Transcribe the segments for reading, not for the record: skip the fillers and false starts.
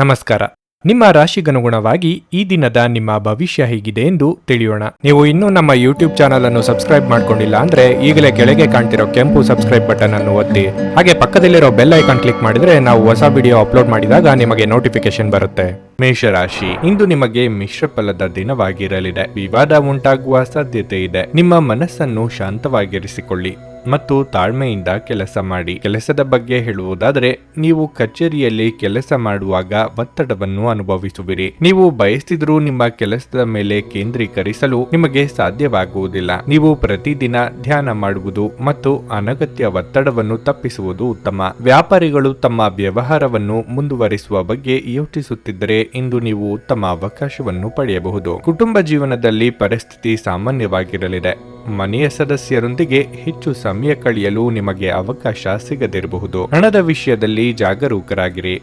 ನಮಸ್ಕಾರ. ನಿಮ್ಮ ರಾಶಿಗನುಗುಣವಾಗಿ ಈ ದಿನದ ನಿಮ್ಮ ಭವಿಷ್ಯ ಹೇಗಿದೆ ಎಂದು ತಿಳಿಯೋಣ. ನೀವು ಇನ್ನೂ ನಮ್ಮ ಯೂಟ್ಯೂಬ್ ಚಾನಲ್ ಅನ್ನು ಸಬ್ಸ್ಕ್ರೈಬ್ ಮಾಡ್ಕೊಂಡಿಲ್ಲ ಅಂದ್ರೆ ಈಗಲೇ ಕೆಳಗೆ ಕಾಣ್ತಿರೋ ಕೆಂಪು ಸಬ್ಸ್ಕ್ರೈಬ್ ಬಟನ್ ಅನ್ನು ಒತ್ತಿ. ಹಾಗೆ ಪಕ್ಕದಲ್ಲಿರೋ ಬೆಲ್ ಐಕಾನ್ ಕ್ಲಿಕ್ ಮಾಡಿದ್ರೆ ನಾವು ಹೊಸ ವಿಡಿಯೋ ಅಪ್ಲೋಡ್ ಮಾಡಿದಾಗ ನಿಮಗೆ ನೋಟಿಫಿಕೇಶನ್ ಬರುತ್ತೆ. ಮೇಷರಾಶಿ, ಇಂದು ನಿಮಗೆ ಮಿಶ್ರ ಫಲದ ದಿನವಾಗಿರಲಿದೆ. ವಿವಾದ ಉಂಟಾಗುವ ಸಾಧ್ಯತೆ ಇದೆ. ನಿಮ್ಮ ಮನಸ್ಸನ್ನು ಶಾಂತವಾಗಿರಿಸಿಕೊಳ್ಳಿ ಮತ್ತು ತಾಳ್ಮೆಯಿಂದ ಕೆಲಸ ಮಾಡಿ. ಕೆಲಸದ ಬಗ್ಗೆ ಹೇಳುವುದಾದರೆ, ನೀವು ಕಚೇರಿಯಲ್ಲಿ ಕೆಲಸ ಮಾಡುವಾಗ ಒತ್ತಡವನ್ನು ಅನುಭವಿಸುವಿರಿ. ನೀವು ಬಯಸಿದ್ರೂ ನಿಮ್ಮ ಕೆಲಸದ ಮೇಲೆ ಕೇಂದ್ರೀಕರಿಸಲು ನಿಮಗೆ ಸಾಧ್ಯವಾಗುವುದಿಲ್ಲ. ನೀವು ಪ್ರತಿದಿನ ಧ್ಯಾನ ಮಾಡುವುದು ಮತ್ತು ಅನಗತ್ಯ ಒತ್ತಡವನ್ನು ತಪ್ಪಿಸುವುದು ಉತ್ತಮ. ವ್ಯಾಪಾರಿಗಳು ತಮ್ಮ ವ್ಯವಹಾರವನ್ನು ಮುಂದುವರಿಸುವ ಬಗ್ಗೆ ಯೋಚಿಸುತ್ತಿದ್ದರೆ ಇಂದು ನೀವು ಉತ್ತಮ ಅವಕಾಶವನ್ನು ಪಡೆಯಬಹುದು. ಕುಟುಂಬ ಜೀವನದಲ್ಲಿ ಪರಿಸ್ಥಿತಿ ಸಾಮಾನ್ಯವಾಗಿರಲಿದೆ. ಮನೆಯ ಸದಸ್ಯರೊಂದಿಗೆ ಹೆಚ್ಚು ಸಮಯ ಕಳೆಯಲು ನಿಮಗೆ ಅವಕಾಶ ಸಿಗದಿರಬಹುದು. ಹಣದ ವಿಷಯದಲ್ಲಿ ಜಾಗರೂಕರಾಗಿರಿ.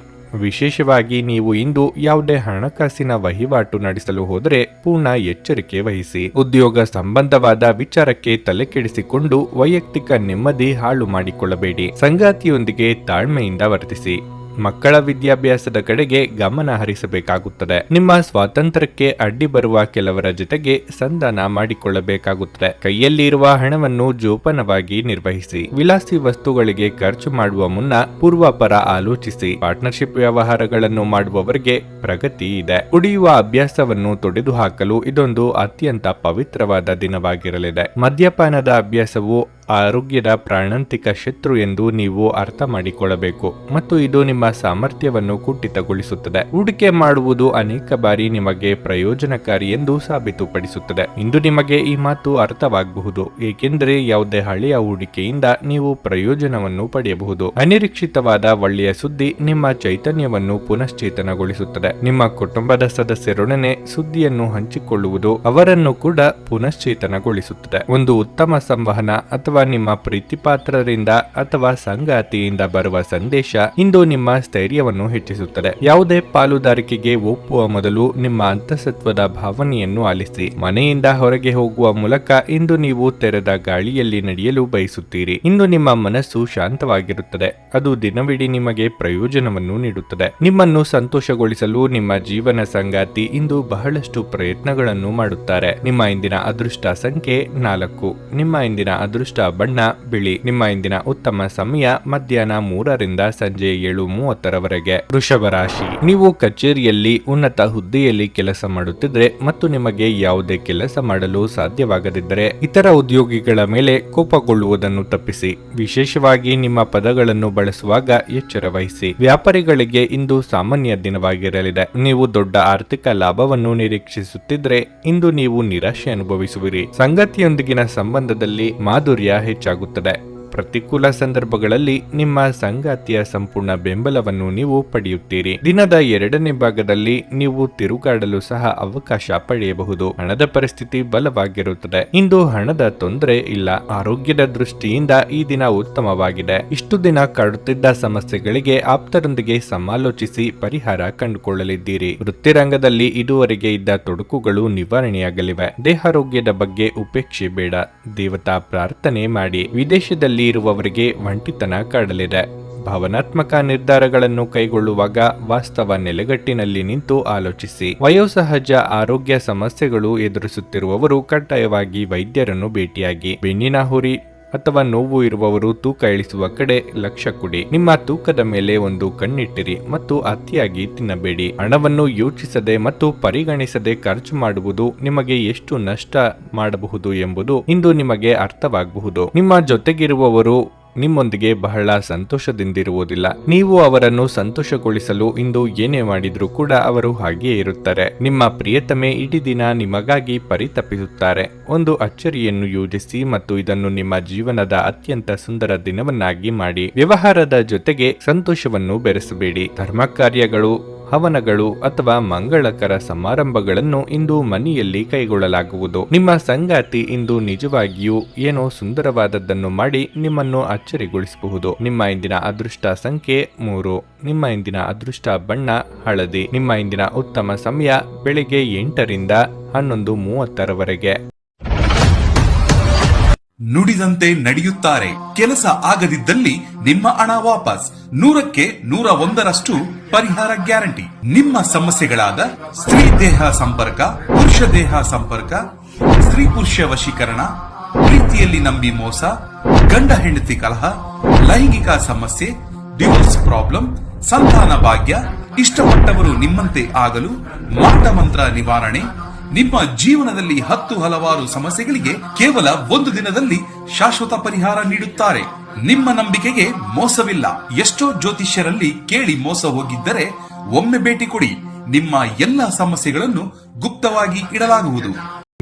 ವಿಶೇಷವಾಗಿ ನೀವು ಇಂದು ಯಾವುದೇ ಹಣಕಾಸಿನ ವಹಿವಾಟು ನಡೆಸಲು ಹೋದರೆ ಪೂರ್ಣ ಎಚ್ಚರಿಕೆ ವಹಿಸಿ. ಉದ್ಯೋಗ ಸಂಬಂಧವಾದ ವಿಚಾರಕ್ಕೆ ತಲೆಕೆಡಿಸಿಕೊಂಡು ವೈಯಕ್ತಿಕ ನೆಮ್ಮದಿ ಹಾಳು ಮಾಡಿಕೊಳ್ಳಬೇಡಿ. ಸಂಗಾತಿಯೊಂದಿಗೆ ತಾಳ್ಮೆಯಿಂದ ವರ್ತಿಸಿ. ಮಕ್ಕಳ ವಿದ್ಯಾಭ್ಯಾಸದ ಕಡೆಗೆ ಗಮನ ಹರಿಸಬೇಕಾಗುತ್ತದೆ. ನಿಮ್ಮ ಸ್ವಾತಂತ್ರ್ಯಕ್ಕೆ ಅಡ್ಡಿ ಬರುವ ಕೆಲವರ ಜೊತೆಗೆ ಸಂಧಾನ ಮಾಡಿಕೊಳ್ಳಬೇಕಾಗುತ್ತದೆ. ಕೈಯಲ್ಲಿರುವ ಹಣವನ್ನು ಜೋಪಾನವಾಗಿ ನಿರ್ವಹಿಸಿ. ವಿಲಾಸಿ ವಸ್ತುಗಳಿಗೆ ಖರ್ಚು ಮಾಡುವ ಮುನ್ನ ಪೂರ್ವಾಪರ ಆಲೋಚಿಸಿ. ಪಾರ್ಟ್ನರ್ಶಿಪ್ ವ್ಯವಹಾರಗಳನ್ನು ಮಾಡುವವರಿಗೆ ಪ್ರಗತಿ ಇದೆ. ಕುಡಿಯುವ ಅಭ್ಯಾಸವನ್ನು ತೊಡೆದುಹಾಕಲು ಇದೊಂದು ಅತ್ಯಂತ ಪವಿತ್ರವಾದ ದಿನವಾಗಿರಲಿದೆ. ಮದ್ಯಪಾನದ ಅಭ್ಯಾಸವು ಆರೋಗ್ಯದ ಪ್ರಾಣಾಂತಿಕ ಶತ್ರು ಎಂದು ನೀವು ಅರ್ಥ ಮಾಡಿಕೊಳ್ಳಬೇಕು ಮತ್ತು ಇದು ನಿಮ್ಮ ಸಾಮರ್ಥ್ಯವನ್ನು ಕುಂಠಿತಗೊಳಿಸುತ್ತದೆ. ಹೂಡಿಕೆ ಮಾಡುವುದು ಅನೇಕ ಬಾರಿ ನಿಮಗೆ ಪ್ರಯೋಜನಕಾರಿ ಎಂದು ಸಾಬೀತುಪಡಿಸುತ್ತದೆ. ಇಂದು ನಿಮಗೆ ಈ ಮಾತು ಅರ್ಥವಾಗಬಹುದು, ಏಕೆಂದರೆ ಯಾವುದೇ ಹಳೆಯ ಹೂಡಿಕೆಯಿಂದ ನೀವು ಪ್ರಯೋಜನವನ್ನು ಪಡೆಯಬಹುದು. ಅನಿರೀಕ್ಷಿತವಾದ ಒಳ್ಳೆಯ ಸುದ್ದಿ ನಿಮ್ಮ ಚೈತನ್ಯವನ್ನು ಪುನಶ್ಚೇತನಗೊಳಿಸುತ್ತದೆ. ನಿಮ್ಮ ಕುಟುಂಬದ ಸದಸ್ಯರೊಡನೆ ಸುದ್ದಿಯನ್ನು ಹಂಚಿಕೊಳ್ಳುವುದು ಅವರನ್ನು ಕೂಡ ಪುನಶ್ಚೇತನಗೊಳಿಸುತ್ತದೆ. ಒಂದು ಉತ್ತಮ ಸಂವಹನ ಅಥವಾ ನಿಮ್ಮ ಪ್ರೀತಿಪಾತ್ರರಿಂದ ಅಥವಾ ಸಂಗಾತಿಯಿಂದ ಬರುವ ಸಂದೇಶ ಇಂದು ನಿಮ್ಮ ಸ್ಥೈರ್ಯವನ್ನು ಹೆಚ್ಚಿಸುತ್ತದೆ. ಯಾವುದೇ ಪಾಲುದಾರಿಕೆಗೆ ಒಪ್ಪುವ ಮೊದಲು ನಿಮ್ಮ ಅಂತಸತ್ವದ ಭಾವನೆಯನ್ನು ಆಲಿಸಿ. ಮನೆಯಿಂದ ಹೊರಗೆ ಹೋಗುವ ಮೂಲಕ ಇಂದು ನೀವು ತೆರೆದ ಗಾಳಿಯಲ್ಲಿ ನಡೆಯಲು ಬಯಸುತ್ತೀರಿ. ಇಂದು ನಿಮ್ಮ ಮನಸ್ಸು ಶಾಂತವಾಗಿರುತ್ತದೆ. ಅದು ದಿನವಿಡೀ ನಿಮಗೆ ಪ್ರಯೋಜನವನ್ನು ನೀಡುತ್ತದೆ. ನಿಮ್ಮನ್ನು ಸಂತೋಷಗೊಳಿಸಲು ನಿಮ್ಮ ಜೀವನ ಸಂಗಾತಿ ಇಂದು ಬಹಳಷ್ಟು ಪ್ರಯತ್ನಗಳನ್ನು ಮಾಡುತ್ತಾರೆ. ನಿಮ್ಮ ಇಂದಿನ ಅದೃಷ್ಟ ಸಂಖ್ಯೆ 4. ನಿಮ್ಮ ಇಂದಿನ ಅದೃಷ್ಟ ಬಣ್ಣ ಬಿಳಿ. ನಿಮ್ಮ ಇಂದಿನ ಉತ್ತಮ ಸಮಯ ಮಧ್ಯಾಹ್ನ 3 ರಿಂದ ಸಂಜೆ 7:30 ವೃಷಭ ರಾಶಿ, ನೀವು ಕಚೇರಿಯಲ್ಲಿ ಉನ್ನತ ಹುದ್ದೆಯಲ್ಲಿ ಕೆಲಸ ಮಾಡುತ್ತಿದ್ರೆ ಮತ್ತು ನಿಮಗೆ ಯಾವುದೇ ಕೆಲಸ ಮಾಡಲು ಸಾಧ್ಯವಾಗದಿದ್ದರೆ ಇತರ ಉದ್ಯೋಗಿಗಳ ಮೇಲೆ ಕೋಪಗೊಳ್ಳುವುದನ್ನು ತಪ್ಪಿಸಿ. ವಿಶೇಷವಾಗಿ ನಿಮ್ಮ ಪದಗಳನ್ನು ಬಳಸುವಾಗ ಎಚ್ಚರ ವಹಿಸಿ. ವ್ಯಾಪಾರಿಗಳಿಗೆ ಇಂದು ಸಾಮಾನ್ಯ ದಿನವಾಗಿರಲಿದೆ. ನೀವು ದೊಡ್ಡ ಆರ್ಥಿಕ ಲಾಭವನ್ನು ನಿರೀಕ್ಷಿಸುತ್ತಿದ್ರೆ ಇಂದು ನೀವು ನಿರಾಶೆ ಅನುಭವಿಸುವಿರಿ. ಸಂಗಾತಿಯೊಂದಿಗಿನ ಸಂಬಂಧದಲ್ಲಿ ಮಾಧುರ್ಯ ಹೆಚ್ಚಾಗುತ್ತದೆ. ಪ್ರತಿಕೂಲ ಸಂದರ್ಭಗಳಲ್ಲಿ ನಿಮ್ಮ ಸಂಗಾತಿಯ ಸಂಪೂರ್ಣ ಬೆಂಬಲವನ್ನು ನೀವು ಪಡೆಯುತ್ತೀರಿ. ದಿನದ 2ನೇ ಭಾಗದಲ್ಲಿ ನೀವು ತಿರುಗಾಡಲು ಸಹ ಅವಕಾಶ ಪಡೆಯಬಹುದು. ಹಣದ ಪರಿಸ್ಥಿತಿ ಬಲವಾಗಿರುತ್ತದೆ. ಇಂದು ಹಣದ ತೊಂದರೆ ಇಲ್ಲ. ಆರೋಗ್ಯದ ದೃಷ್ಟಿಯಿಂದ ಈ ದಿನ ಉತ್ತಮವಾಗಿದೆ. ಇಷ್ಟು ದಿನ ಕಾಡುತ್ತಿದ್ದ ಸಮಸ್ಯೆಗಳಿಗೆ ಆಪ್ತರೊಂದಿಗೆ ಸಮಾಲೋಚಿಸಿ ಪರಿಹಾರ ಕಂಡುಕೊಳ್ಳಲಿದ್ದೀರಿ. ವೃತ್ತಿರಂಗದಲ್ಲಿ ಇದುವರೆಗೆ ಇದ್ದ ತೊಡಕುಗಳು ನಿವಾರಣೆಯಾಗಲಿವೆ. ದೇಹಾರೋಗ್ಯದ ಬಗ್ಗೆ ಉಪೇಕ್ಷೆ ಬೇಡ. ದೇವತಾ ಪ್ರಾರ್ಥನೆ ಮಾಡಿ. ವಿದೇಶದಲ್ಲಿ ಇರುವವರಿಗೆ ಒಂಟಿತನ ಕಾಡಲಿದೆ. ಭಾವನಾತ್ಮಕ ನಿರ್ಧಾರಗಳನ್ನು ಕೈಗೊಳ್ಳುವಾಗ ವಾಸ್ತವ ನೆಲೆಗಟ್ಟಿನಲ್ಲಿ ನಿಂತು ಆಲೋಚಿಸಿ. ವಯೋಸಹಜ ಆರೋಗ್ಯ ಸಮಸ್ಯೆಗಳು ಎದುರಿಸುತ್ತಿರುವವರು ಕಡ್ಡಾಯವಾಗಿ ವೈದ್ಯರನ್ನು ಭೇಟಿಯಾಗಿ. ಬೆನ್ನಿನ ಹುರಿ ಅಥವಾ ನೋವು ಇರುವವರು ತೂಕ ಇಳಿಸುವ ಕಡೆ ಲಕ್ಷ್ಯ ಕೊಡಿ. ನಿಮ್ಮ ತೂಕದ ಮೇಲೆ ಒಂದು ಕಣ್ಣಿಟ್ಟಿರಿ ಮತ್ತು ಅತಿಯಾಗಿ ತಿನ್ನಬೇಡಿ. ಹಣವನ್ನು ಯೋಚಿಸದೆ ಮತ್ತು ಪರಿಗಣಿಸದೆ ಖರ್ಚು ಮಾಡುವುದು ನಿಮಗೆ ಎಷ್ಟು ನಷ್ಟ ಮಾಡಬಹುದು ಎಂಬುದು ಇಂದು ನಿಮಗೆ ಅರ್ಥವಾಗಬಹುದು. ನಿಮ್ಮ ಜೊತೆಗಿರುವವರು ನಿಮ್ಮೊಂದಿಗೆ ಬಹಳ ಸಂತೋಷದಿಂದಿರುವುದಿಲ್ಲ. ನೀವು ಅವರನ್ನು ಸಂತೋಷಗೊಳಿಸಲು ಇಂದು ಏನೇ ಮಾಡಿದ್ರೂ ಕೂಡ ಅವರು ಹಾಗೆಯೇ ಇರುತ್ತಾರೆ. ನಿಮ್ಮ ಪ್ರಿಯತಮೆ ಇಡೀ ದಿನ ನಿಮಗಾಗಿ ಪರಿತಪಿಸುತ್ತಾರೆ. ಒಂದು ಅಚ್ಚರಿಯನ್ನು ಯೋಜಿಸಿ ಮತ್ತು ಇದನ್ನು ನಿಮ್ಮ ಜೀವನದ ಅತ್ಯಂತ ಸುಂದರ ದಿನವನ್ನಾಗಿ ಮಾಡಿ. ವ್ಯವಹಾರದ ಜೊತೆಗೆ ಸಂತೋಷವನ್ನು ಬೆರೆಸಬೇಡಿ. ಧರ್ಮ ಕಾರ್ಯಗಳು, ಹವನಗಳು ಅಥವಾ ಮಂಗಳಕರ ಸಮಾರಂಭಗಳನ್ನು ಇಂದು ಮನೆಯಲ್ಲಿ ಕೈಗೊಳ್ಳಲಾಗುವುದು. ನಿಮ್ಮ ಸಂಗಾತಿ ಇಂದು ನಿಜವಾಗಿಯೂ ಏನೋ ಸುಂದರವಾದದ್ದನ್ನು ಮಾಡಿ ನಿಮ್ಮನ್ನು ಅಚ್ಚರಿಗೊಳಿಸಬಹುದು. ನಿಮ್ಮ ಇಂದಿನ ಅದೃಷ್ಟ ಸಂಖ್ಯೆ 3. ನಿಮ್ಮ ಇಂದಿನ ಅದೃಷ್ಟ ಬಣ್ಣ ಹಳದಿ. ನಿಮ್ಮ ಇಂದಿನ ಉತ್ತಮ ಸಮಯ ಬೆಳಿಗ್ಗೆ 8 ರಿಂದ 11:30 ನುಡಿದಂತೆ ನಡೆಯುತ್ತಾರೆ. ಕೆಲಸ ಆಗದಿದ್ದಲ್ಲಿ ನಿಮ್ಮ ಹಣ ವಾಪಸ್. 100ಕ್ಕೆ 101ರಷ್ಟು ಪರಿಹಾರ ಗ್ಯಾರಂಟಿ. ನಿಮ್ಮ ಸಮಸ್ಯೆಗಳಾದ ಸ್ತ್ರೀ ದೇಹ ಸಂಪರ್ಕ, ಪುರುಷ ದೇಹ ಸಂಪರ್ಕ, ಸ್ತ್ರೀ ಪುರುಷ ವಶೀಕರಣ, ಪ್ರೀತಿಯಲ್ಲಿ ನಂಬಿ ಮೋಸ, ಗಂಡ ಹೆಂಡತಿ ಕಲಹ, ಲೈಂಗಿಕ ಸಮಸ್ಯೆ, ಡಿವೋರ್ಸ್ ಪ್ರಾಬ್ಲಮ್, ಸಂತಾನ ಭಾಗ್ಯ, ಇಷ್ಟಪಟ್ಟವರು ನಿಮ್ಮಂತೆ ಆಗಲು, ಮಾಟ ಮಂತ್ರ ನಿವಾರಣೆ, ನಿಮ್ಮ ಜೀವನದಲ್ಲಿ 10 ಹಲವಾರು ಸಮಸ್ಯೆಗಳಿಗೆ ಕೇವಲ 1 ದಿನದಲ್ಲಿ ಶಾಶ್ವತ ಪರಿಹಾರ ನೀಡುತ್ತಾರೆ. ನಿಮ್ಮ ನಂಬಿಕೆಗೆ ಮೋಸವಿಲ್ಲ. ಎಷ್ಟೋ ಜ್ಯೋತಿಷ್ಯರಲ್ಲಿ ಕೇಳಿ ಮೋಸ ಹೋಗಿದ್ದರೆ ಒಮ್ಮೆ ಭೇಟಿ ಕೊಡಿ. ನಿಮ್ಮ ಎಲ್ಲ ಸಮಸ್ಯೆಗಳನ್ನು ಗುಪ್ತವಾಗಿ ಇಡಲಾಗುವುದು.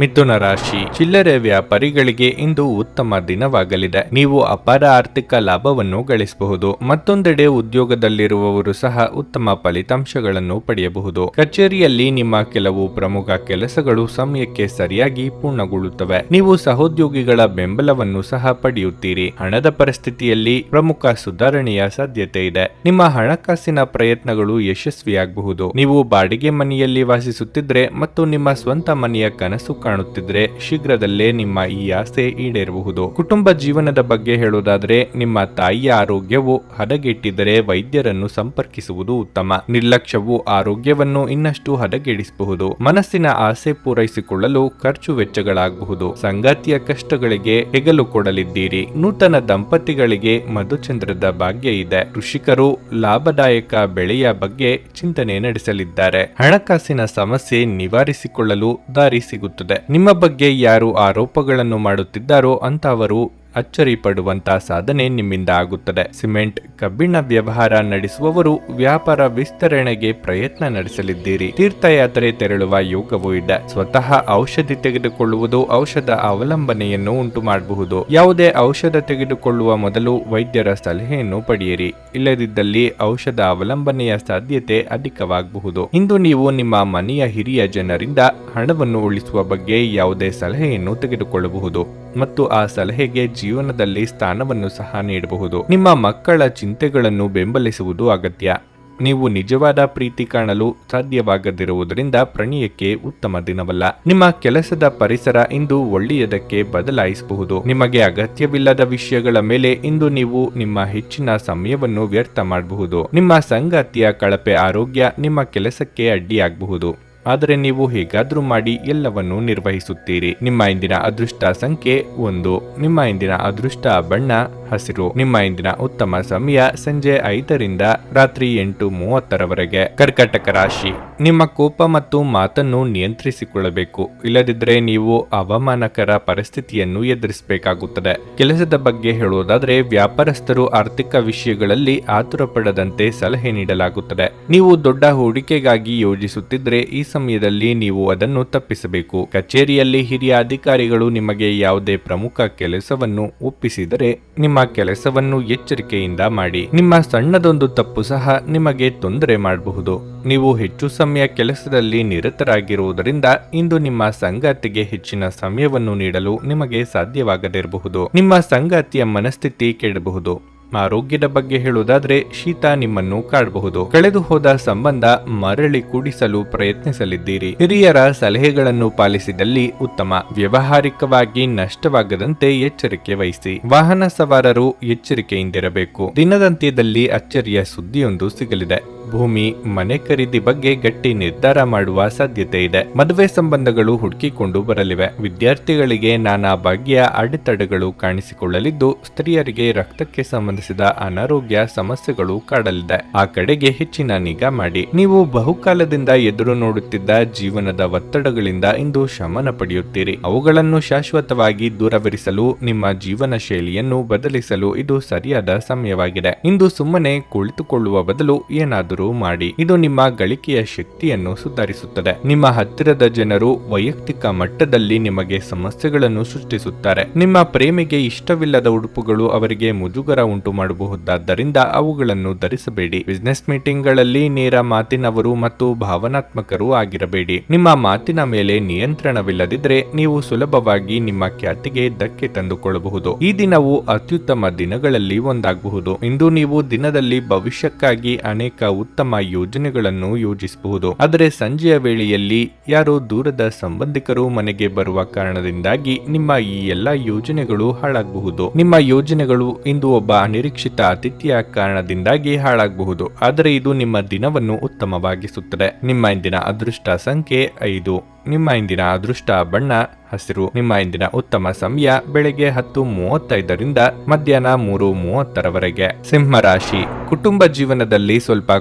ಮಿಥುನ ರಾಶಿ, ಚಿಲ್ಲರೆ ವ್ಯಾಪಾರಿಗಳಿಗೆ ಇಂದು ಉತ್ತಮ ದಿನವಾಗಲಿದೆ. ನೀವು ಅಪಾರ ಆರ್ಥಿಕ ಲಾಭವನ್ನು ಗಳಿಸಬಹುದು. ಮತ್ತೊಂದೆಡೆ ಉದ್ಯೋಗದಲ್ಲಿರುವವರು ಸಹ ಉತ್ತಮ ಫಲಿತಾಂಶಗಳನ್ನು ಪಡೆಯಬಹುದು. ಕಚೇರಿಯಲ್ಲಿ ನಿಮ್ಮ ಕೆಲವು ಪ್ರಮುಖ ಕೆಲಸಗಳು ಸಮಯಕ್ಕೆ ಸರಿಯಾಗಿ ಪೂರ್ಣಗೊಳ್ಳುತ್ತವೆ. ನೀವು ಸಹೋದ್ಯೋಗಿಗಳ ಬೆಂಬಲವನ್ನು ಸಹ ಪಡೆಯುತ್ತೀರಿ. ಹಣದ ಪರಿಸ್ಥಿತಿಯಲ್ಲಿ ಪ್ರಮುಖ ಸುಧಾರಣೆಯ ಸಾಧ್ಯತೆ ಇದೆ. ನಿಮ್ಮ ಹಣಕಾಸಿನ ಪ್ರಯತ್ನಗಳು ಯಶಸ್ವಿಯಾಗಬಹುದು. ನೀವು ಬಾಡಿಗೆ ಮನೆಯಲ್ಲಿ ವಾಸಿಸುತ್ತಿದ್ರೆ ಮತ್ತು ನಿಮ್ಮ ಸ್ವಂತ ಮನೆಯ ಕನಸು ಕಾಣುತ್ತಿದ್ರೆ ಶೀಘ್ರದಲ್ಲೇ ನಿಮ್ಮ ಈ ಆಸೆ ಈಡೇರಬಹುದು. ಕುಟುಂಬ ಜೀವನದ ಬಗ್ಗೆ ಹೇಳುವುದಾದ್ರೆ, ನಿಮ್ಮ ತಾಯಿಯ ಆರೋಗ್ಯವು ಹದಗೆಟ್ಟಿದ್ದರೆ ವೈದ್ಯರನ್ನು ಸಂಪರ್ಕಿಸುವುದು ಉತ್ತಮ. ನಿರ್ಲಕ್ಷ್ಯವು ಆರೋಗ್ಯವನ್ನು ಇನ್ನಷ್ಟು ಹದಗೆಡಿಸಬಹುದು. ಮನಸ್ಸಿನ ಆಸೆ ಪೂರೈಸಿಕೊಳ್ಳಲು ಖರ್ಚು ವೆಚ್ಚಗಳಾಗಬಹುದು. ಸಂಗಾತಿಯ ಕಷ್ಟಗಳಿಗೆ ಹೆಗಲು ಕೊಡಲಿದ್ದೀರಿ. ನೂತನ ದಂಪತಿಗಳಿಗೆ ಮಧುಚಂದ್ರದ ಭಾಗ್ಯ ಇದೆ. ಕೃಷಿಕರು ಲಾಭದಾಯಕ ಬೆಳೆಯ ಬಗ್ಗೆ ಚಿಂತನೆ ನಡೆಸಲಿದ್ದಾರೆ. ಹಣಕಾಸಿನ ಸಮಸ್ಯೆ ನಿವಾರಿಸಿಕೊಳ್ಳಲು ದಾರಿ ಸಿಗುತ್ತದೆ. ನಿಮ್ಮ ಬಗ್ಗೆ ಯಾರು ಆರೋಪಗಳನ್ನು ಮಾಡುತ್ತಿದ್ದಾರೋ ಅಂತವರು ಅಚ್ಚರಿ ಪಡುವಂತಹ ಸಾಧನೆ ನಿಮ್ಮಿಂದ ಆಗುತ್ತದೆ. ಸಿಮೆಂಟ್, ಕಬ್ಬಿಣ ವ್ಯವಹಾರ ನಡೆಸುವವರು ವ್ಯಾಪಾರ ವಿಸ್ತರಣೆಗೆ ಪ್ರಯತ್ನ ನಡೆಸಲಿದ್ದೀರಿ. ತೀರ್ಥಯಾತ್ರೆ ತೆರಳುವ ಯೋಗವೂ ಇದೆ. ಸ್ವತಃ ಔಷಧಿ ತೆಗೆದುಕೊಳ್ಳುವುದು ಔಷಧ ಅವಲಂಬನೆಯನ್ನು ಉಂಟು ಮಾಡಬಹುದು. ಯಾವುದೇ ಔಷಧ ತೆಗೆದುಕೊಳ್ಳುವ ಮೊದಲು ವೈದ್ಯರ ಸಲಹೆಯನ್ನು ಪಡೆಯಿರಿ. ಇಲ್ಲದಿದ್ದಲ್ಲಿ ಔಷಧ ಅವಲಂಬನೆಯ ಸಾಧ್ಯತೆ ಅಧಿಕವಾಗಬಹುದು. ಇಂದು ನೀವು ನಿಮ್ಮ ಮನೆಯ ಹಿರಿಯ ಜನರಿಂದ ಹಣವನ್ನು ಉಳಿಸುವ ಬಗ್ಗೆ ಯಾವುದೇ ಸಲಹೆಯನ್ನು ತೆಗೆದುಕೊಳ್ಳಬಹುದು ಮತ್ತು ಆ ಸಲಹೆಗೆ ಜೀವನದಲ್ಲಿ ಸ್ಥಾನವನ್ನು ಸಹ ನೀಡಬಹುದು. ನಿಮ್ಮ ಮಕ್ಕಳ ಚಿಂತೆಗಳನ್ನು ಬೆಂಬಲಿಸುವುದು ಅಗತ್ಯ. ನೀವು ನಿಜವಾದ ಪ್ರೀತಿ ಕಾಣಲು ಸಾಧ್ಯವಾಗದಿರುವುದರಿಂದ ಪ್ರಣಯಕ್ಕೆ ಉತ್ತಮ ದಿನವಲ್ಲ. ನಿಮ್ಮ ಕೆಲಸದ ಪರಿಸರ ಇಂದು ಒಳ್ಳೆಯದಕ್ಕೆ ಬದಲಾಯಿಸಬಹುದು. ನಿಮಗೆ ಅಗತ್ಯವಿಲ್ಲದ ವಿಷಯಗಳ ಮೇಲೆ ಇಂದು ನೀವು ನಿಮ್ಮ ಹೆಚ್ಚಿನ ಸಮಯವನ್ನು ವ್ಯರ್ಥ ಮಾಡಬಹುದು. ನಿಮ್ಮ ಸಂಗಾತಿಯ ಕಳಪೆ ಆರೋಗ್ಯ ನಿಮ್ಮ ಕೆಲಸಕ್ಕೆ ಅಡ್ಡಿಯಾಗಬಹುದು. ಆದರೆ ನೀವು ಹೇಗಾದ್ರೂ ಮಾಡಿ ಎಲ್ಲವನ್ನೂ ನಿರ್ವಹಿಸುತ್ತೀರಿ. ನಿಮ್ಮ ಇಂದಿನ ಅದೃಷ್ಟ ಸಂಖ್ಯೆ 1. ನಿಮ್ಮ ಇಂದಿನ ಅದೃಷ್ಟ ಬಣ್ಣ ಹಸಿರು. ನಿಮ್ಮ ಇಂದಿನ ಉತ್ತಮ ಸಮಯ ಸಂಜೆ 5ರಿಂದ ರಾತ್ರಿ 8:30ರವರೆಗೆ. ಕರ್ಕಾಟಕ ರಾಶಿ, ನಿಮ್ಮ ಕೋಪ ಮತ್ತು ಮಾತನ್ನು ನಿಯಂತ್ರಿಸಿಕೊಳ್ಳಬೇಕು. ಇಲ್ಲದಿದ್ದರೆ ನೀವು ಅವಮಾನಕರ ಪರಿಸ್ಥಿತಿಯನ್ನು ಎದುರಿಸಬೇಕಾಗುತ್ತದೆ. ಕೆಲಸದ ಬಗ್ಗೆ ಹೇಳುವುದಾದರೆ, ವ್ಯಾಪಾರಸ್ಥರು ಆರ್ಥಿಕ ವಿಷಯಗಳಲ್ಲಿ ಆತುರ ಪಡದಂತೆ ಸಲಹೆ ನೀಡಲಾಗುತ್ತದೆ. ನೀವು ದೊಡ್ಡ ಹೂಡಿಕೆಗಾಗಿ ಯೋಜಿಸುತ್ತಿದ್ರೆ ಈ ಸಮಯದಲ್ಲಿ ನೀವು ಅದನ್ನು ತಪ್ಪಿಸಬೇಕು. ಕಚೇರಿಯಲ್ಲಿ ಹಿರಿಯ ಅಧಿಕಾರಿಗಳು ನಿಮಗೆ ಯಾವುದೇ ಪ್ರಮುಖ ಕೆಲಸವನ್ನು ಒಪ್ಪಿಸಿದರೆ ನಿಮ್ಮ ಕೆಲಸವನ್ನು ಎಚ್ಚರಿಕೆಯಿಂದ ಮಾಡಿ. ನಿಮ್ಮ ಸಣ್ಣದೊಂದು ತಪ್ಪು ಸಹ ನಿಮಗೆ ತೊಂದರೆ ಮಾಡಬಹುದು. ನೀವು ಹೆಚ್ಚು ಸಮಯ ಕೆಲಸದಲ್ಲಿ ನಿರತರಾಗಿರುವುದರಿಂದ ಇಂದು ನಿಮ್ಮ ಸಂಗಾತಿಗೆ ಹೆಚ್ಚಿನ ಸಮಯವನ್ನು ನೀಡಲು ನಿಮಗೆ ಸಾಧ್ಯವಾಗದಿರಬಹುದು. ನಿಮ್ಮ ಸಂಗಾತಿಯ ಮನಸ್ಥಿತಿ ಕೆಡಬಹುದು. ಆರೋಗ್ಯದ ಬಗ್ಗೆ ಹೇಳುವುದಾದ್ರೆ, ಶೀತ ನಿಮ್ಮನ್ನು ಕಾಡಬಹುದು. ಕಳೆದು ಹೋದ ಸಂಬಂಧ ಮರಳಿ ಕೂಡಿಸಲು ಪ್ರಯತ್ನಿಸಲಿದ್ದೀರಿ. ಹಿರಿಯರ ಸಲಹೆಗಳನ್ನು ಪಾಲಿಸಿದಲ್ಲಿ ಉತ್ತಮ. ವ್ಯಾವಹಾರಿಕವಾಗಿ ನಷ್ಟವಾಗದಂತೆ ಎಚ್ಚರಿಕೆ ವಹಿಸಿ. ವಾಹನ ಸವಾರರು ಎಚ್ಚರಿಕೆಯಿಂದಿರಬೇಕು. ದಿನದಂತ್ಯದಲ್ಲಿ ಅಚ್ಚರಿಯ ಸುದ್ದಿಯೊಂದು ಸಿಗಲಿದೆ. ಭೂಮಿ, ಮನೆ ಖರೀದಿ ಬಗ್ಗೆ ಗಟ್ಟಿ ನಿರ್ಧಾರ ಮಾಡುವ ಸಾಧ್ಯತೆ ಇದೆ. ಮದುವೆ ಸಂಬಂಧಗಳು ಹುಡುಕಿಕೊಂಡು ಬರಲಿವೆ. ವಿದ್ಯಾರ್ಥಿಗಳಿಗೆ ನಾನಾ ಬಗೆಯ ಅಡೆತಡೆಗಳು ಕಾಣಿಸಿಕೊಳ್ಳಲಿದ್ದು, ಸ್ತ್ರೀಯರಿಗೆ ರಕ್ತಕ್ಕೆ ಸಂಬಂಧಿಸಿದ ಅನಾರೋಗ್ಯ ಸಮಸ್ಯೆಗಳು ಕಾಡಲಿದೆ. ಆ ಕಡೆಗೆ ಹೆಚ್ಚಿನ ನಿಗಾ ಮಾಡಿ. ನೀವು ಬಹುಕಾಲದಿಂದ ಎದುರು ನೋಡುತ್ತಿದ್ದ ಜೀವನದ ಒತ್ತಡಗಳಿಂದ ಇಂದು ಶಮನ ಪಡೆಯುತ್ತೀರಿ. ಅವುಗಳನ್ನು ಶಾಶ್ವತವಾಗಿ ದೂರವಿರಿಸಲು ನಿಮ್ಮ ಜೀವನ ಶೈಲಿಯನ್ನು ಬದಲಿಸಲು ಇದು ಸರಿಯಾದ ಸಮಯವಾಗಿದೆ. ಇಂದು ಸುಮ್ಮನೆ ಕುಳಿತುಕೊಳ್ಳುವ ಬದಲು ಏನಾದರೂ ಮಾಡಿ. ಇದು ನಿಮ್ಮ ಗಳಿಕೆಯ ಶಕ್ತಿಯನ್ನು ಸುಧಾರಿಸುತ್ತದೆ. ನಿಮ್ಮ ಹತ್ತಿರದ ಜನರು ವೈಯಕ್ತಿಕ ಮಟ್ಟದಲ್ಲಿ ನಿಮಗೆ ಸಮಸ್ಯೆಗಳನ್ನು ಸೃಷ್ಟಿಸುತ್ತಾರೆ. ನಿಮ್ಮ ಪ್ರೇಮಿಗೆ ಇಷ್ಟವಿಲ್ಲದ ಉಡುಪುಗಳು ಅವರಿಗೆ ಮುಜುಗರ ಉಂಟು ಮಾಡಬಹುದಾದ್ದರಿಂದ ಅವುಗಳನ್ನು ಧರಿಸಬೇಡಿ. ಬಿಸಿನೆಸ್ ಮೀಟಿಂಗ್ ಗಳಲ್ಲಿ ನೇರ ಮಾತಿನವರು ಮತ್ತು ಭಾವನಾತ್ಮಕರು ಆಗಿರಬೇಡಿ. ನಿಮ್ಮ ಮಾತಿನ ಮೇಲೆ ನಿಯಂತ್ರಣವಿಲ್ಲದಿದ್ದರೆ ನೀವು ಸುಲಭವಾಗಿ ನಿಮ್ಮ ಖ್ಯಾತಿಗೆ ಧಕ್ಕೆ ತಂದುಕೊಳ್ಳಬಹುದು. ಈ ದಿನವು ಅತ್ಯುತ್ತಮ ದಿನಗಳಲ್ಲಿ ಒಂದಾಗಬಹುದು. ಇಂದು ನೀವು ದಿನದಲ್ಲಿ ಭವಿಷ್ಯಕ್ಕಾಗಿ ಅನೇಕ ಉತ್ತಮ ಯೋಜನೆಗಳನ್ನು ಯೋಜಿಸಬಹುದು. ಆದರೆ ಸಂಜೆಯ ವೇಳೆಯಲ್ಲಿ ಯಾರೋ ದೂರದ ಸಂಬಂಧಿಕರು ಮನೆಗೆ ಬರುವ ಕಾರಣದಿಂದಾಗಿ ನಿಮ್ಮ ಈ ಎಲ್ಲಾ ಯೋಜನೆಗಳು ಹಾಳಾಗಬಹುದು. ನಿಮ್ಮ ಯೋಜನೆಗಳು ಇಂದು ಒಬ್ಬ ಅನಿರೀಕ್ಷಿತ ಅತಿಥಿಯ ಕಾರಣದಿಂದಾಗಿ ಹಾಳಾಗಬಹುದು, ಆದರೆ ಇದು ನಿಮ್ಮ ದಿನವನ್ನು ಉತ್ತಮವಾಗಿಸುತ್ತದೆ. ನಿಮ್ಮ ಇಂದಿನ ಅದೃಷ್ಟ ಸಂಖ್ಯೆ 5. ನಿಮ್ಮ ಇಂದಿನ ಅದೃಷ್ಟ ಬಣ್ಣ ಹಸಿರು. ನಿಮ್ಮ ಇಂದಿನ ಉತ್ತಮ ಸಮಯ ಬೆಳಗ್ಗೆ 10:35ರಿಂದ ಮಧ್ಯಾಹ್ನ 3:30ರವರೆಗೆ. ಸಿಂಹ ರಾಶಿ. ಕುಟುಂಬ ಜೀವನದಲ್ಲಿ ಸ್ವಲ್ಪ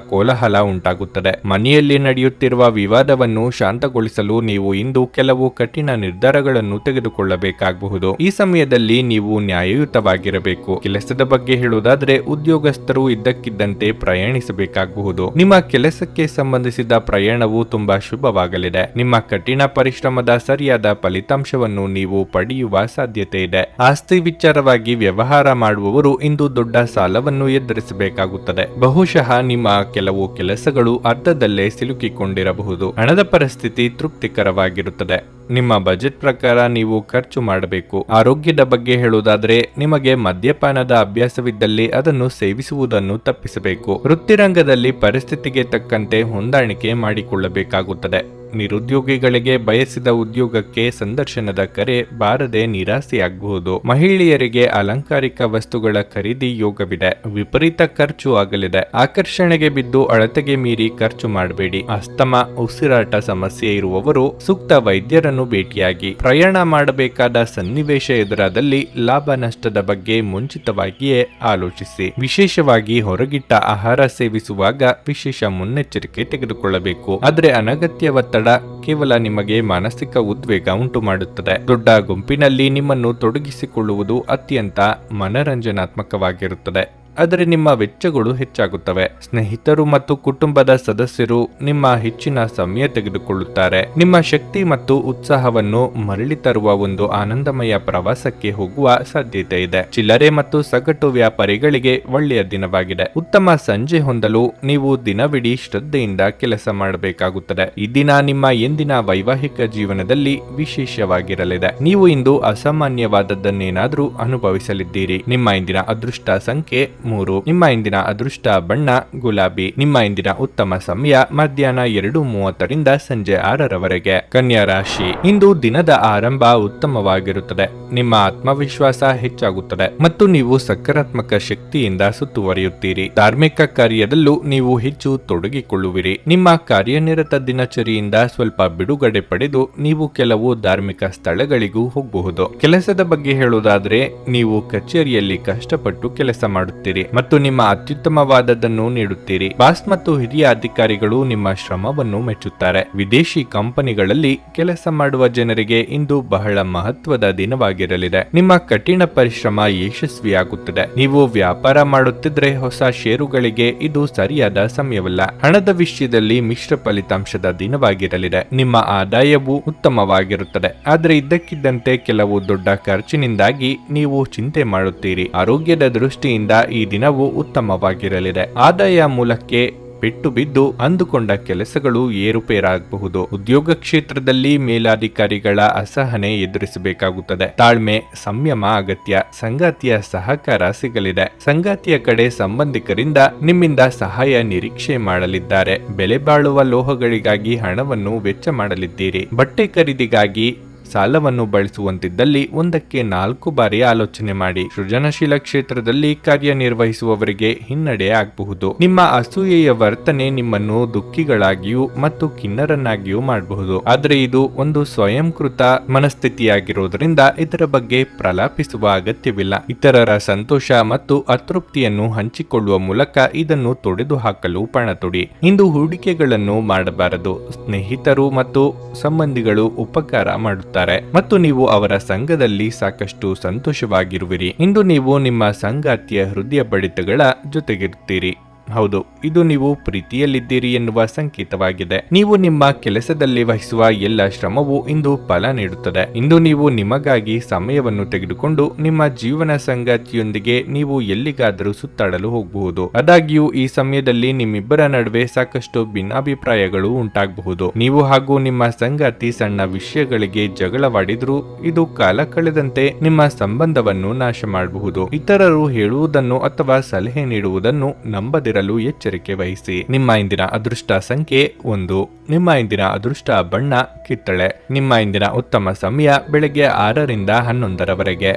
ಕೋಲಾಹಲ ಉಂಟಾಗುತ್ತದೆ. ಮನೆಯಲ್ಲಿ ನಡೆಯುತ್ತಿರುವ ವಿವಾದವನ್ನು ಶಾಂತಗೊಳಿಸಲು ನೀವು ಇಂದು ಕೆಲವು ಕಠಿಣ ನಿರ್ಧಾರಗಳನ್ನು ತೆಗೆದುಕೊಳ್ಳಬೇಕಾಗಬಹುದು. ಈ ಸಮಯದಲ್ಲಿ ನೀವು ನ್ಯಾಯಯುತವಾಗಿರಬೇಕು. ಕೆಲಸದ ಬಗ್ಗೆ ಹೇಳುವುದಾದ್ರೆ ಉದ್ಯೋಗಸ್ಥರು ಇದ್ದಕ್ಕಿದ್ದಂತೆ ಪ್ರಯಾಣಿಸಬೇಕಾಗಬಹುದು. ನಿಮ್ಮ ಕೆಲಸಕ್ಕೆ ಸಂಬಂಧಿಸಿದ ಪ್ರಯಾಣವು ತುಂಬಾ ಶುಭವಾಗಲಿದೆ. ನಿಮ್ಮ ಕಠಿಣ ಪರಿಶ್ರಮದ ಸರಿಯಾದ ಫಲಿತಾಂಶವನ್ನು ನೀವು ಪಡೆಯುವ ಸಾಧ್ಯತೆ ಇದೆ. ಆಸ್ತಿ ವಿಚಾರವಾಗಿ ವ್ಯವಹಾರ ಮಾಡುವವರು ಇಂದು ದೊಡ್ಡ ಸಾಲವನ್ನು ಎದುರಿಸಬೇಕಾಗುತ್ತದೆ. ಬಹುಶಃ ನಿಮ್ಮ ಕೆಲವು ಕೆಲಸಗಳು ಅರ್ಧದಲ್ಲೇ ಸಿಲುಕಿಕೊಂಡಿರಬಹುದು. ಹಣದ ಪರಿಸ್ಥಿತಿ ತೃಪ್ತಿಕರವಾಗಿರುತ್ತದೆ. ನಿಮ್ಮ ಬಜೆಟ್ ಪ್ರಕಾರ ನೀವು ಖರ್ಚು ಮಾಡಬೇಕು. ಆರೋಗ್ಯದ ಬಗ್ಗೆ ಹೇಳುವುದಾದ್ರೆ ನಿಮಗೆ ಮದ್ಯಪಾನದ ಅಭ್ಯಾಸವಿದ್ದಲ್ಲಿ ಅದನ್ನು ಸೇವಿಸುವುದನ್ನು ತಪ್ಪಿಸಬೇಕು. ವೃತ್ತಿರಂಗದಲ್ಲಿ ಪರಿಸ್ಥಿತಿಗೆ ತಕ್ಕಂತೆ ಹೊಂದಾಣಿಕೆ ಮಾಡಿಕೊಳ್ಳಬೇಕಾಗುತ್ತದೆ. ನಿರುದ್ಯೋಗಿಗಳಿಗೆ ಬಯಸಿದ ಉದ್ಯೋಗಕ್ಕೆ ಸಂದರ್ಶನದ ಕರೆ ಬಾರದೆ ನಿರಾಸೆಯಾಗಬಹುದು. ಮಹಿಳೆಯರಿಗೆ ಅಲಂಕಾರಿಕ ವಸ್ತುಗಳ ಖರೀದಿ ಯೋಗವಿದೆ. ವಿಪರೀತ ಖರ್ಚು ಆಗಲಿದೆ. ಆಕರ್ಷಣೆಗೆ ಬಿದ್ದು ಅಳತೆಗೆ ಮೀರಿ ಖರ್ಚು ಮಾಡಬೇಡಿ. ಅಸ್ತಮ, ಉಸಿರಾಟ ಸಮಸ್ಯೆ ಇರುವವರು ಸೂಕ್ತ ವೈದ್ಯರನ್ನು ಭೇಟಿಯಾಗಿ. ಪ್ರಯಾಣ ಮಾಡಬೇಕಾದ ಸನ್ನಿವೇಶ ಎದುರಾದಲ್ಲಿ ಲಾಭ ನಷ್ಟದ ಬಗ್ಗೆ ಮುಂಚಿತವಾಗಿಯೇ ಆಲೋಚಿಸಿ. ವಿಶೇಷವಾಗಿ ಹೊರಗಿಟ್ಟ ಆಹಾರ ಸೇವಿಸುವಾಗ ವಿಶೇಷ ಮುನ್ನೆಚ್ಚರಿಕೆ ತೆಗೆದುಕೊಳ್ಳಬೇಕು. ಆದರೆ ಅನಗತ್ಯ ಒತ್ತಡ ಕೇವಲ ನಿಮಗೆ ಮಾನಸಿಕ ಉದ್ವೇಗ ಉಂಟು ಮಾಡುತ್ತದೆ. ದೊಡ್ಡ ಗುಂಪಿನಲ್ಲಿ ನಿಮ್ಮನ್ನು ತೊಡಗಿಸಿಕೊಳ್ಳುವುದು ಅತ್ಯಂತ ಮನರಂಜನಾತ್ಮಕವಾಗಿರುತ್ತದೆ, ಆದರೆ ನಿಮ್ಮ ವೆಚ್ಚಗಳು ಹೆಚ್ಚಾಗುತ್ತವೆ. ಸ್ನೇಹಿತರು ಮತ್ತು ಕುಟುಂಬದ ಸದಸ್ಯರು ನಿಮ್ಮ ಹೆಚ್ಚಿನ ಸಮಯ ತೆಗೆದುಕೊಳ್ಳುತ್ತಾರೆ. ನಿಮ್ಮ ಶಕ್ತಿ ಮತ್ತು ಉತ್ಸಾಹವನ್ನು ಮರಳಿ ತರುವ ಒಂದು ಆನಂದಮಯ ಪ್ರವಾಸಕ್ಕೆ ಹೋಗುವ ಸಾಧ್ಯತೆ ಇದೆ. ಚಿಲ್ಲರೆ ಮತ್ತು ಸಗಟು ವ್ಯಾಪಾರಿಗಳಿಗೆ ಒಳ್ಳೆಯ ದಿನವಾಗಿದೆ. ಉತ್ತಮ ಸಂಜೆ ಹೊಂದಲು ನೀವು ದಿನವಿಡೀ ಶ್ರದ್ಧೆಯಿಂದ ಕೆಲಸ ಮಾಡಬೇಕಾಗುತ್ತದೆ. ಈ ದಿನ ನಿಮ್ಮ ಎಂದಿನ ವೈವಾಹಿಕ ಜೀವನದಲ್ಲಿ ವಿಶೇಷವಾಗಿರಲಿದೆ. ನೀವು ಇಂದು ಅಸಾಮಾನ್ಯವಾದದ್ದನ್ನೇನಾದರೂ ಅನುಭವಿಸಲಿದ್ದೀರಿ. ನಿಮ್ಮ ಇಂದಿನ ಅದೃಷ್ಟ ಸಂಖ್ಯೆ 3. ನಿಮ್ಮ ಇಂದಿನ ಅದೃಷ್ಟ ಬಣ್ಣ ಗುಲಾಬಿ. ನಿಮ್ಮ ಇಂದಿನ ಉತ್ತಮ ಸಮಯ ಮಧ್ಯಾಹ್ನ 2:30ರಿಂದ ಸಂಜೆ 6ರವರೆಗೆ. ಕನ್ಯಾ ರಾಶಿ. ಇಂದು ದಿನದ ಆರಂಭ ಉತ್ತಮವಾಗಿರುತ್ತದೆ. ನಿಮ್ಮ ಆತ್ಮವಿಶ್ವಾಸ ಹೆಚ್ಚಾಗುತ್ತದೆ ಮತ್ತು ನೀವು ಸಕಾರಾತ್ಮಕ ಶಕ್ತಿಯಿಂದ ಸುತ್ತುವರಿಯುತ್ತೀರಿ. ಧಾರ್ಮಿಕ ಕಾರ್ಯದಲ್ಲೂ ನೀವು ಹೆಚ್ಚು ತೊಡಗಿಕೊಳ್ಳುವಿರಿ. ನಿಮ್ಮ ಕಾರ್ಯನಿರತ ದಿನಚರಿಯಿಂದ ಸ್ವಲ್ಪ ಬಿಡುಗಡೆ ಪಡೆದು ನೀವು ಕೆಲವು ಧಾರ್ಮಿಕ ಸ್ಥಳಗಳಿಗೂ ಹೋಗಬಹುದು. ಕೆಲಸದ ಬಗ್ಗೆ ಹೇಳುವುದಾದ್ರೆ ನೀವು ಕಚೇರಿಯಲ್ಲಿ ಕಷ್ಟಪಟ್ಟು ಕೆಲಸ ಮಾಡುತ್ತೀರಿ ಮತ್ತು ನಿಮ್ಮ ಅತ್ಯುತ್ತಮವಾದದ್ದನ್ನು ನೀಡುತ್ತೀರಿ. ಬಾಸ್ ಮತ್ತು ಹಿರಿಯ ಅಧಿಕಾರಿಗಳು ನಿಮ್ಮ ಶ್ರಮವನ್ನು ಮೆಚ್ಚುತ್ತಾರೆ. ವಿದೇಶಿ ಕಂಪನಿಗಳಲ್ಲಿ ಕೆಲಸ ಮಾಡುವ ಜನರಿಗೆ ಇಂದು ಬಹಳ ಮಹತ್ವದ ದಿನವಾಗಿರಲಿದೆ. ನಿಮ್ಮ ಕಠಿಣ ಪರಿಶ್ರಮ ಯಶಸ್ವಿಯಾಗುತ್ತದೆ. ನೀವು ವ್ಯಾಪಾರ ಮಾಡುತ್ತಿದ್ರೆ ಹೊಸ ಷೇರುಗಳಿಗೆ ಇದು ಸರಿಯಾದ ಸಮಯವಲ್ಲ. ಹಣದ ವಿಷಯದಲ್ಲಿ ಮಿಶ್ರ ಫಲಿತಾಂಶದ ದಿನವಾಗಿರಲಿದೆ. ನಿಮ್ಮ ಆದಾಯವು ಉತ್ತಮವಾಗಿರುತ್ತದೆ, ಆದರೆ ಇದ್ದಕ್ಕಿದ್ದಂತೆ ಕೆಲವು ದೊಡ್ಡ ಖರ್ಚಿನಿಂದಾಗಿ ನೀವು ಚಿಂತೆ ಮಾಡುತ್ತೀರಿ. ಆರೋಗ್ಯದ ದೃಷ್ಟಿಯಿಂದ ಈ ದಿನವು ಉತ್ತಮವಾಗಿರಲಿದೆ. ಆದಾಯ ಮೂಲಕ್ಕೆ ಪೆಟ್ಟು ಬಿದ್ದು ಅಂದುಕೊಂಡ ಕೆಲಸಗಳು ಏರುಪೇರಾಗಬಹುದು. ಉದ್ಯೋಗ ಕ್ಷೇತ್ರದಲ್ಲಿ ಮೇಲಾಧಿಕಾರಿಗಳ ಅಸಹನೆ ಎದುರಿಸಬೇಕಾಗುತ್ತದೆ. ತಾಳ್ಮೆ, ಸಂಯಮ ಅಗತ್ಯ. ಸಂಗಾತಿಯ ಸಹಕಾರ ಸಿಗಲಿದೆ. ಸಂಗಾತಿಯ ಕಡೆ ಸಂಬಂಧಿಕರಿಂದ ನಿಮ್ಮಿಂದ ಸಹಾಯ ನಿರೀಕ್ಷೆ ಮಾಡಲಿದ್ದಾರೆ. ಬೆಲೆ ಬಾಳುವ ಲೋಹಗಳಿಗಾಗಿ ಹಣವನ್ನು ವೆಚ್ಚ ಮಾಡಲಿದ್ದೀರಿ. ಬಟ್ಟೆ ಖರೀದಿಗಾಗಿ ಸಾಲವನ್ನು ಬಳಸುವಂತಿದ್ದಲ್ಲಿ ಒಂದಕ್ಕೆ 4 ಬಾರಿ ಆಲೋಚನೆ ಮಾಡಿ. ಸೃಜನಶೀಲ ಕ್ಷೇತ್ರದಲ್ಲಿ ಕಾರ್ಯನಿರ್ವಹಿಸುವವರಿಗೆ ಹಿನ್ನಡೆ ಆಗಬಹುದು. ನಿಮ್ಮ ಅಸೂಯೆಯ ವರ್ತನೆ ನಿಮ್ಮನ್ನು ದುಃಖಿಗಳಾಗಿಯೂ ಮತ್ತು ಖಿನ್ನರನ್ನಾಗಿಯೂ ಮಾಡಬಹುದು. ಆದರೆ ಇದು ಒಂದು ಸ್ವಯಂಕೃತ ಮನಸ್ಥಿತಿಯಾಗಿರುವುದರಿಂದ ಇದರ ಬಗ್ಗೆ ಪ್ರಲಾಪಿಸುವ ಅಗತ್ಯವಿಲ್ಲ. ಇತರರ ಸಂತೋಷ ಮತ್ತು ಅತೃಪ್ತಿಯನ್ನು ಹಂಚಿಕೊಳ್ಳುವ ಮೂಲಕ ಇದನ್ನು ತೊಡೆದು ಹಾಕಲು ಪಣ ತೊಡಿ. ಇಂದು ಹೂಡಿಕೆಗಳನ್ನು ಮಾಡಬಾರದು. ಸ್ನೇಹಿತರು ಮತ್ತು ಸಂಬಂಧಿಗಳು ಉಪಕಾರ ಮಾಡುತ್ತಾರೆ ಮತ್ತು ನೀವು ಅವರ ಸಂಘದಲ್ಲಿ ಸಾಕಷ್ಟು ಸಂತೋಷವಾಗಿರುವಿರಿ. ಇಂದು ನೀವು ನಿಮ್ಮ ಸಂಗಾತಿಯ ಹೃದಯ ಬಡಿತಗಳ ಜೊತೆಗಿರುತ್ತೀರಿ. ಹೌದು, ಇದು ನೀವು ಪ್ರೀತಿಯಲ್ಲಿದ್ದೀರಿ ಎನ್ನುವ ಸಂಕೇತವಾಗಿದೆ. ನೀವು ನಿಮ್ಮ ಕೆಲಸದಲ್ಲಿ ವಹಿಸುವ ಎಲ್ಲ ಶ್ರಮವು ಇಂದು ಫಲ ನೀಡುತ್ತದೆ. ಇಂದು ನೀವು ನಿಮಗಾಗಿ ಸಮಯವನ್ನು ತೆಗೆದುಕೊಂಡು ನಿಮ್ಮ ಜೀವನ ಸಂಗಾತಿಯೊಂದಿಗೆ ನೀವು ಎಲ್ಲಿಗಾದರೂ ಸುತ್ತಾಡಲು ಹೋಗಬಹುದು. ಆದಾಗ್ಯೂ ಈ ಸಮಯದಲ್ಲಿ ನಿಮ್ಮಿಬ್ಬರ ನಡುವೆ ಸಾಕಷ್ಟು ಭಿನ್ನಾಭಿಪ್ರಾಯಗಳು ಉಂಟಾಗಬಹುದು. ನೀವು ಹಾಗೂ ನಿಮ್ಮ ಸಂಗಾತಿ ಸಣ್ಣ ವಿಷಯಗಳಿಗೆ ಜಗಳವಾಡಿದ್ರೂ ಇದು ಕಾಲ ಕಳೆದಂತೆ ನಿಮ್ಮ ಸಂಬಂಧವನ್ನು ನಾಶ ಮಾಡಬಹುದು. ಇತರರು ಹೇಳುವುದನ್ನು ಅಥವಾ ಸಲಹೆ ನೀಡುವುದನ್ನು ನಂಬದಿರಲು ಎಚ್ಚರಿಕೆ ವಹಿಸಿ. ನಿಮ್ಮ ಇಂದಿನ ಅದೃಷ್ಟ ಸಂಖ್ಯೆ 1. ನಿಮ್ಮ ಇಂದಿನ ಅದೃಷ್ಟ ಬಣ್ಣ ಕಿತ್ತಳೆ. ನಿಮ್ಮ ಇಂದಿನ ಉತ್ತಮ ಸಮಯ ಬೆಳಗ್ಗೆ 6 ರಿಂದ 11ರವರೆಗೆ.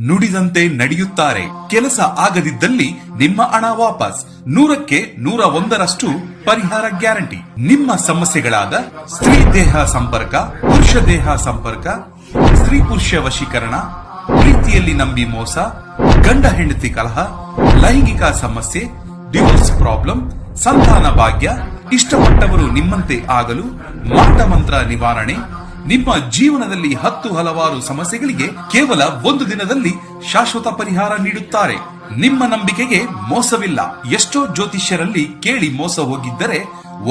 ನುಡಿದಂತೆ ನಡೆಯುತ್ತಾರೆ. ಕೆಲಸ ಆಗದಿದ್ದಲ್ಲಿ ನಿಮ್ಮ ಹಣ ವಾಪಸ್. 100ಕ್ಕೆ 101ರಷ್ಟು ಪರಿಹಾರ ಗ್ಯಾರಂಟಿ. ನಿಮ್ಮ ಸಮಸ್ಯೆಗಳಾದ ಸ್ತ್ರೀ ದೇಹ ಸಂಪರ್ಕ, ಪುರುಷ ದೇಹ ಸಂಪರ್ಕ, ಸ್ತ್ರೀ ಪುರುಷ ವಶೀಕರಣ, ಪ್ರೀತಿಯಲ್ಲಿ ನಂಬಿ ಮೋಸ, ಗಂಡ ಹೆಂಡತಿ ಕಲಹ, ಲೈಂಗಿಕ ಸಮಸ್ಯೆ, ಡಿವೋರ್ಸ್ ಪ್ರಾಬ್ಲಮ್, ಸಂತಾನ ಭಾಗ್ಯ, ಇಷ್ಟಪಟ್ಟವರು ನಿಮ್ಮಂತೆ ಆಗಲು, ಮಾಟ ಮಂತ್ರ ನಿವಾರಣೆ, ನಿಮ್ಮ ಜೀವನದಲ್ಲಿ 10 ಹಲವಾರು ಸಮಸ್ಯೆಗಳಿಗೆ ಕೇವಲ 1 ದಿನದಲ್ಲಿ ಶಾಶ್ವತ ಪರಿಹಾರ ನೀಡುತ್ತಾರೆ. ನಿಮ್ಮ ನಂಬಿಕೆಗೆ ಮೋಸವಿಲ್ಲ. ಎಷ್ಟೋ ಜ್ಯೋತಿಷ್ಯರಲ್ಲಿ ಕೇಳಿ ಮೋಸ ಹೋಗಿದ್ದರೆ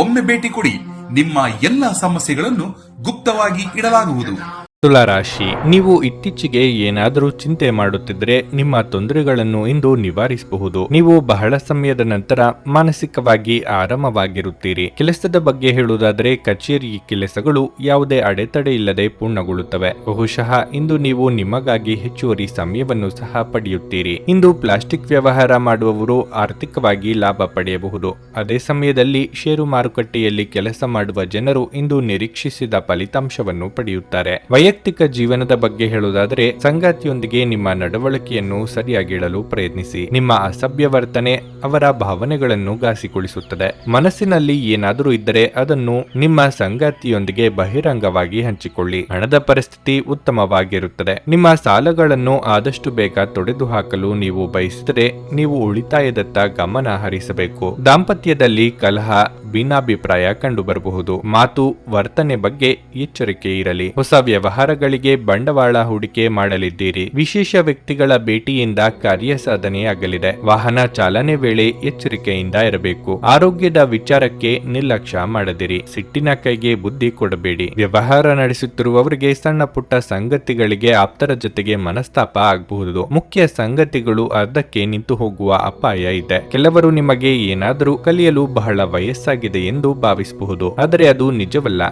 ಒಮ್ಮೆ ಭೇಟಿ ಕೊಡಿ. ನಿಮ್ಮ ಎಲ್ಲ ಸಮಸ್ಯೆಗಳನ್ನು ಗುಪ್ತವಾಗಿ ಇಡಲಾಗುವುದು. ತುಲಾರಾಶಿ, ನೀವು ಇತ್ತೀಚೆಗೆ ಏನಾದರೂ ಚಿಂತೆ ಮಾಡುತ್ತಿದ್ದರೆ ನಿಮ್ಮ ತೊಂದರೆಗಳನ್ನು ಇಂದು ನಿವಾರಿಸಬಹುದು. ನೀವು ಬಹಳ ಸಮಯದ ನಂತರ ಮಾನಸಿಕವಾಗಿ ಆರಾಮವಾಗಿರುತ್ತೀರಿ. ಕೆಲಸದ ಬಗ್ಗೆ ಹೇಳುವುದಾದರೆ ಕಚೇರಿ ಕೆಲಸಗಳು ಯಾವುದೇ ಅಡೆತಡೆ ಇಲ್ಲದೆ ಪೂರ್ಣಗೊಳ್ಳುತ್ತವೆ. ಬಹುಶಃ ಇಂದು ನೀವು ನಿಮಗಾಗಿ ಹೆಚ್ಚುವರಿ ಸಮಯವನ್ನು ಸಹ ಪಡೆಯುತ್ತೀರಿ. ಇಂದು ಪ್ಲಾಸ್ಟಿಕ್ ವ್ಯವಹಾರ ಮಾಡುವವರು ಆರ್ಥಿಕವಾಗಿ ಲಾಭ ಪಡೆಯಬಹುದು. ಅದೇ ಸಮಯದಲ್ಲಿ ಷೇರು ಮಾರುಕಟ್ಟೆಯಲ್ಲಿ ಕೆಲಸ ಮಾಡುವ ಜನರು ಇಂದು ನಿರೀಕ್ಷಿಸಿದ ಫಲಿತಾಂಶವನ್ನು ಪಡೆಯುತ್ತಾರೆ. ವೈಯಕ್ತಿಕ ಜೀವನದ ಬಗ್ಗೆ ಹೇಳುವುದಾದರೆ ಸಂಗಾತಿಯೊಂದಿಗೆ ನಿಮ್ಮ ನಡವಳಿಕೆಯನ್ನು ಸರಿಯಾಗಿ ಇಡಲು ಪ್ರಯತ್ನಿಸಿ. ನಿಮ್ಮ ಅಸಭ್ಯ ವರ್ತನೆ ಅವರ ಭಾವನೆಗಳನ್ನು ಘಾಸಿಗೊಳಿಸುತ್ತದೆ. ಮನಸ್ಸಿನಲ್ಲಿ ಏನಾದರೂ ಇದ್ದರೆ ಅದನ್ನು ನಿಮ್ಮ ಸಂಗಾತಿಯೊಂದಿಗೆ ಬಹಿರಂಗವಾಗಿ ಹಂಚಿಕೊಳ್ಳಿ. ಹಣದ ಪರಿಸ್ಥಿತಿ ಉತ್ತಮವಾಗಿರುತ್ತದೆ. ನಿಮ್ಮ ಸಾಲಗಳನ್ನು ಆದಷ್ಟು ಬೇಗ ತೊಡೆದು ಹಾಕಲು ನೀವು ಬಯಸಿದರೆ ನೀವು ಉಳಿತಾಯದತ್ತ ಗಮನ ಹರಿಸಬೇಕು. ದಾಂಪತ್ಯದಲ್ಲಿ ಕಲಹ, ಭಿನ್ನಾಭಿಪ್ರಾಯ ಕಂಡುಬರಬಹುದು. ಮಾತು, ವರ್ತನೆ ಬಗ್ಗೆ ಎಚ್ಚರಿಕೆ ಇರಲಿ. ಹೊಸ ವ್ಯವಹಾರಗಳಿಗೆ ಬಂಡವಾಳ ಹೂಡಿಕೆ ಮಾಡಲಿದ್ದೀರಿ. ವಿಶೇಷ ವ್ಯಕ್ತಿಗಳ ಭೇಟಿಯಿಂದ ಕಾರ್ಯ ಸಾಧನೆಯಾಗಲಿದೆ. ವಾಹನ ಚಾಲನೆ ವೇಳೆ ಎಚ್ಚರಿಕೆಯಿಂದ ಇರಬೇಕು. ಆರೋಗ್ಯದ ವಿಚಾರಕ್ಕೆ ನಿರ್ಲಕ್ಷ್ಯ ಮಾಡದಿರಿ. ಸಿಟ್ಟಿನ ಕೈಗೆ ಬುದ್ಧಿ ಕೊಡಬೇಡಿ. ವ್ಯವಹಾರ ನಡೆಸುತ್ತಿರುವವರಿಗೆ ಸಣ್ಣ ಪುಟ್ಟ ಸಂಗತಿಗಳಿಗೆ ಆಪ್ತರ ಜೊತೆಗೆ ಮನಸ್ತಾಪ ಆಗಬಹುದು. ಮುಖ್ಯ ಸಂಗತಿಗಳು ಅರ್ಧಕ್ಕೆ ನಿಂತು ಹೋಗುವ ಅಪಾಯ ಇದೆ. ಕೆಲವರು ನಿಮಗೆ ಏನಾದರೂ ಕಲಿಯಲು ಬಹಳ ವಯಸ್ಸಾಗಿದೆ ಎಂದು ಭಾವಿಸಬಹುದು, ಆದರೆ ಅದು ನಿಜವಲ್ಲ.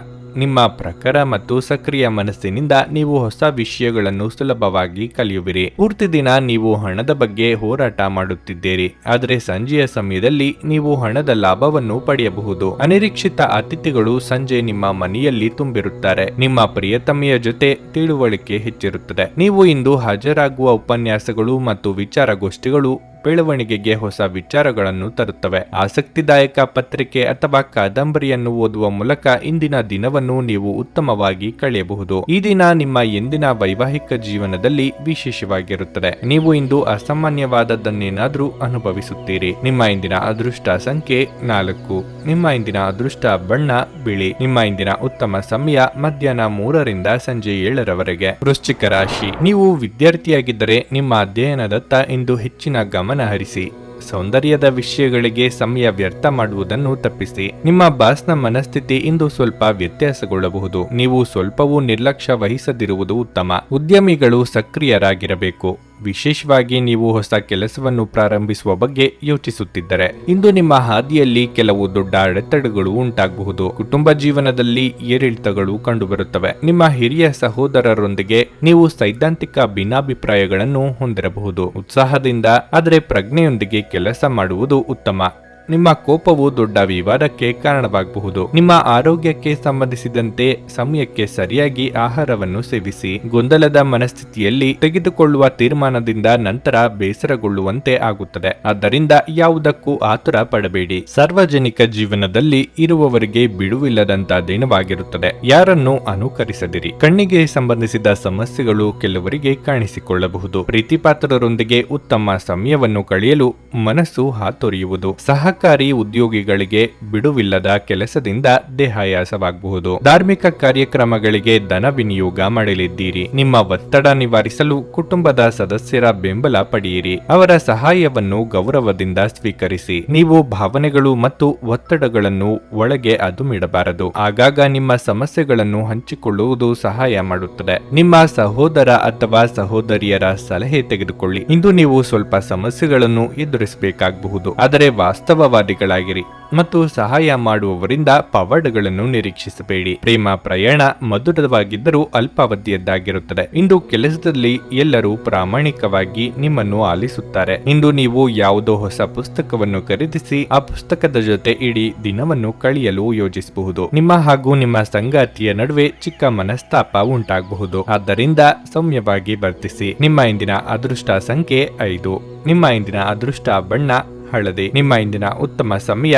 ನಿಮ್ಮ ಪ್ರಖರ ಮತ್ತು ಸಕ್ರಿಯ ಮನಸ್ಸಿನಿಂದ ನೀವು ಹೊಸ ವಿಷಯಗಳನ್ನು ಸುಲಭವಾಗಿ ಕಲಿಯುವಿರಿ. ಪೂರ್ತಿ ದಿನ ನೀವು ಹಣದ ಬಗ್ಗೆ ಹೋರಾಟ ಮಾಡುತ್ತಿದ್ದೀರಿ, ಆದರೆ ಸಂಜೆಯ ಸಮಯದಲ್ಲಿ ನೀವು ಹಣದ ಲಾಭವನ್ನು ಪಡೆಯಬಹುದು. ಅನಿರೀಕ್ಷಿತ ಅತಿಥಿಗಳು ಸಂಜೆ ನಿಮ್ಮ ಮನೆಯಲ್ಲಿ ತುಂಬಿರುತ್ತಾರೆ. ನಿಮ್ಮ ಪ್ರಿಯತಮೆಯ ಜೊತೆ ತಿಳುವಳಿಕೆ ಹೆಚ್ಚಿರುತ್ತದೆ. ನೀವು ಇಂದು ಹಾಜರಾಗುವ ಉಪನ್ಯಾಸಗಳು ಮತ್ತು ವಿಚಾರಗೋಷ್ಠಿಗಳು ಬೆಳವಣಿಗೆಗೆ ಹೊಸ ವಿಚಾರಗಳನ್ನು ತರುತ್ತವೆ. ಆಸಕ್ತಿದಾಯಕ ಪತ್ರಿಕೆ ಅಥವಾ ಕಾದಂಬರಿಯನ್ನು ಓದುವ ಮೂಲಕ ಇಂದಿನ ದಿನವನ್ನು ನೀವು ಉತ್ತಮವಾಗಿ ಕಳೆಯಬಹುದು. ಈ ದಿನ ನಿಮ್ಮ ಎಂದಿನ ವೈವಾಹಿಕ ಜೀವನದಲ್ಲಿ ವಿಶೇಷವಾಗಿರುತ್ತದೆ. ನೀವು ಇಂದು ಅಸಾಮಾನ್ಯವಾದದ್ದನ್ನೇನಾದರೂ ಅನುಭವಿಸುತ್ತೀರಿ. ನಿಮ್ಮ ಇಂದಿನ ಅದೃಷ್ಟ ಸಂಖ್ಯೆ 4. ನಿಮ್ಮ ಇಂದಿನ ಅದೃಷ್ಟ ಬಣ್ಣ ಬಿಳಿ. ನಿಮ್ಮ ಇಂದಿನ ಉತ್ತಮ ಸಮಯ ಮಧ್ಯಾಹ್ನ 3 ರಿಂದ ಸಂಜೆ 7ರವರೆಗೆ. ವೃಶ್ಚಿಕ ರಾಶಿ, ನೀವು ವಿದ್ಯಾರ್ಥಿಯಾಗಿದ್ದರೆ ನಿಮ್ಮ ಅಧ್ಯಯನದತ್ತ ಇಂದು ಹೆಚ್ಚಿನ ಗಮನ ಹರಿಸಿ. ಸೌಂದರ್ಯದ ವಿಷಯಗಳಿಗೆ ಸಮಯ ವ್ಯರ್ಥ ಮಾಡುವುದನ್ನು ತಪ್ಪಿಸಿ. ನಿಮ್ಮ ಬಾಸ್ನ ಮನಸ್ಥಿತಿ ಇಂದು ಸ್ವಲ್ಪ ವ್ಯತ್ಯಾಸಗೊಳ್ಳಬಹುದು. ನೀವು ಸ್ವಲ್ಪವೂ ನಿರ್ಲಕ್ಷ್ಯ ವಹಿಸದಿರುವುದು ಉತ್ತಮ. ಉದ್ಯಮಿಗಳು ಸಕ್ರಿಯರಾಗಿರಬೇಕು. ವಿಶೇಷವಾಗಿ ನೀವು ಹೊಸ ಕೆಲಸವನ್ನು ಪ್ರಾರಂಭಿಸುವ ಬಗ್ಗೆ ಯೋಚಿಸುತ್ತಿದ್ದರೆ ಇಂದು ನಿಮ್ಮ ಹಾದಿಯಲ್ಲಿ ಕೆಲವು ದೊಡ್ಡ ಅಡೆತಡೆಗಳು ಉಂಟಾಗಬಹುದು. ಕುಟುಂಬ ಜೀವನದಲ್ಲಿ ಏರಿಳಿತಗಳು ಕಂಡುಬರುತ್ತವೆ. ನಿಮ್ಮ ಹಿರಿಯ ಸಹೋದರರೊಂದಿಗೆ ನೀವು ಸೈದ್ಧಾಂತಿಕ ಭಿನ್ನಾಭಿಪ್ರಾಯಗಳನ್ನು ಹೊಂದಿರಬಹುದು. ಉತ್ಸಾಹದಿಂದ ಆದರೆ ಪ್ರಜ್ಞೆಯೊಂದಿಗೆ ಕೆಲಸ ಮಾಡುವುದು ಉತ್ತಮ. ನಿಮ್ಮ ಕೋಪವು ದೊಡ್ಡ ವಿವಾದಕ್ಕೆ ಕಾರಣವಾಗಬಹುದು. ನಿಮ್ಮ ಆರೋಗ್ಯಕ್ಕೆ ಸಂಬಂಧಿಸಿದಂತೆ ಸಮಯಕ್ಕೆ ಸರಿಯಾಗಿ ಆಹಾರವನ್ನು ಸೇವಿಸಿ. ಗೊಂದಲದ ಮನಸ್ಥಿತಿಯಲ್ಲಿ ತೆಗೆದುಕೊಳ್ಳುವ ತೀರ್ಮಾನದಿಂದ ನಂತರ ಬೇಸರಗೊಳ್ಳುವಂತೆ ಆಗುತ್ತದೆ. ಆದ್ದರಿಂದ ಯಾವುದಕ್ಕೂ ಆತುರ ಪಡಬೇಡಿ. ಸಾರ್ವಜನಿಕ ಜೀವನದಲ್ಲಿ ಇರುವವರಿಗೆ ಬಿಡುವಿಲ್ಲದಂತ ದಿನವಾಗಿರುತ್ತದೆ. ಯಾರನ್ನು ಅನುಕರಿಸದಿರಿ. ಕಣ್ಣಿಗೆ ಸಂಬಂಧಿಸಿದ ಸಮಸ್ಯೆಗಳು ಕೆಲವರಿಗೆ ಕಾಣಿಸಿಕೊಳ್ಳಬಹುದು. ಪ್ರೀತಿಪಾತ್ರರೊಂದಿಗೆ ಉತ್ತಮ ಸಮಯವನ್ನು ಕಳೆಯಲು ಮನಸ್ಸು ಹಾತೊರೆಯುವುದು. ಸಹ ಸಹಕಾರಿ ಉದ್ಯೋಗಿಗಳಿಗೆ ಬಿಡುವಿಲ್ಲದ ಕೆಲಸದಿಂದ ದೇಹಾಯಾಸವಾಗಬಹುದು. ಧಾರ್ಮಿಕ ಕಾರ್ಯಕ್ರಮಗಳಿಗೆ ಧನ ವಿನಿಯೋಗ ಮಾಡಲಿದ್ದೀರಿ. ನಿಮ್ಮ ಒತ್ತಡ ನಿವಾರಿಸಲು ಕುಟುಂಬದ ಸದಸ್ಯರ ಬೆಂಬಲ ಪಡೆಯಿರಿ. ಅವರ ಸಹಾಯವನ್ನು ಗೌರವದಿಂದ ಸ್ವೀಕರಿಸಿ. ನೀವು ಭಾವನೆಗಳು ಮತ್ತು ಒತ್ತಡಗಳನ್ನು ಒಳಗೆ ಅದುಮಿಡಬಾರದು. ಆಗಾಗ ನಿಮ್ಮ ಸಮಸ್ಯೆಗಳನ್ನು ಹಂಚಿಕೊಳ್ಳುವುದು ಸಹಾಯ ಮಾಡುತ್ತದೆ. ನಿಮ್ಮ ಸಹೋದರ ಅಥವಾ ಸಹೋದರಿಯರ ಸಲಹೆ ತೆಗೆದುಕೊಳ್ಳಿ. ಇಂದು ನೀವು ಸ್ವಲ್ಪ ಸಮಸ್ಯೆಗಳನ್ನು ಎದುರಿಸಬೇಕಾಗಬಹುದು, ಆದರೆ ವಾಸ್ತವವಾದಿಗಳಾಗಿರಿ ಮತ್ತು ಸಹಾಯ ಮಾಡುವವರಿಂದ ಪವಾಡಗಳನ್ನು ನಿರೀಕ್ಷಿಸಬೇಡಿ. ಪ್ರೇಮ ಪ್ರಯಾಣ ಮಧುರವಾಗಿದ್ದರೂ ಅಲ್ಪಾವಧಿಯದ್ದಾಗಿರುತ್ತದೆ. ಇಂದು ಕೆಲಸದಲ್ಲಿ ಎಲ್ಲರೂ ಪ್ರಾಮಾಣಿಕವಾಗಿ ನಿಮ್ಮನ್ನು ಆಲಿಸುತ್ತಾರೆ. ಇಂದು ನೀವು ಯಾವುದೋ ಹೊಸ ಪುಸ್ತಕವನ್ನು ಖರೀದಿಸಿ ಆ ಪುಸ್ತಕದ ಜೊತೆ ಇಡೀ ದಿನವನ್ನು ಕಳೆಯಲು ಯೋಜಿಸಬಹುದು. ನಿಮ್ಮ ಹಾಗೂ ನಿಮ್ಮ ಸಂಗಾತಿಯ ನಡುವೆ ಚಿಕ್ಕ ಮನಸ್ತಾಪ ಉಂಟಾಗಬಹುದು. ಆದ್ದರಿಂದ ಸೌಮ್ಯವಾಗಿ ವರ್ತಿಸಿ. ನಿಮ್ಮ ಇಂದಿನ ಅದೃಷ್ಟ ಸಂಖ್ಯೆ 5. ನಿಮ್ಮ ಇಂದಿನ ಅದೃಷ್ಟ ಬಣ್ಣ ಹಳದಿ. ನಿಮ್ಮ ಇಂದಿನ ಉತ್ತಮ ಸಮಯ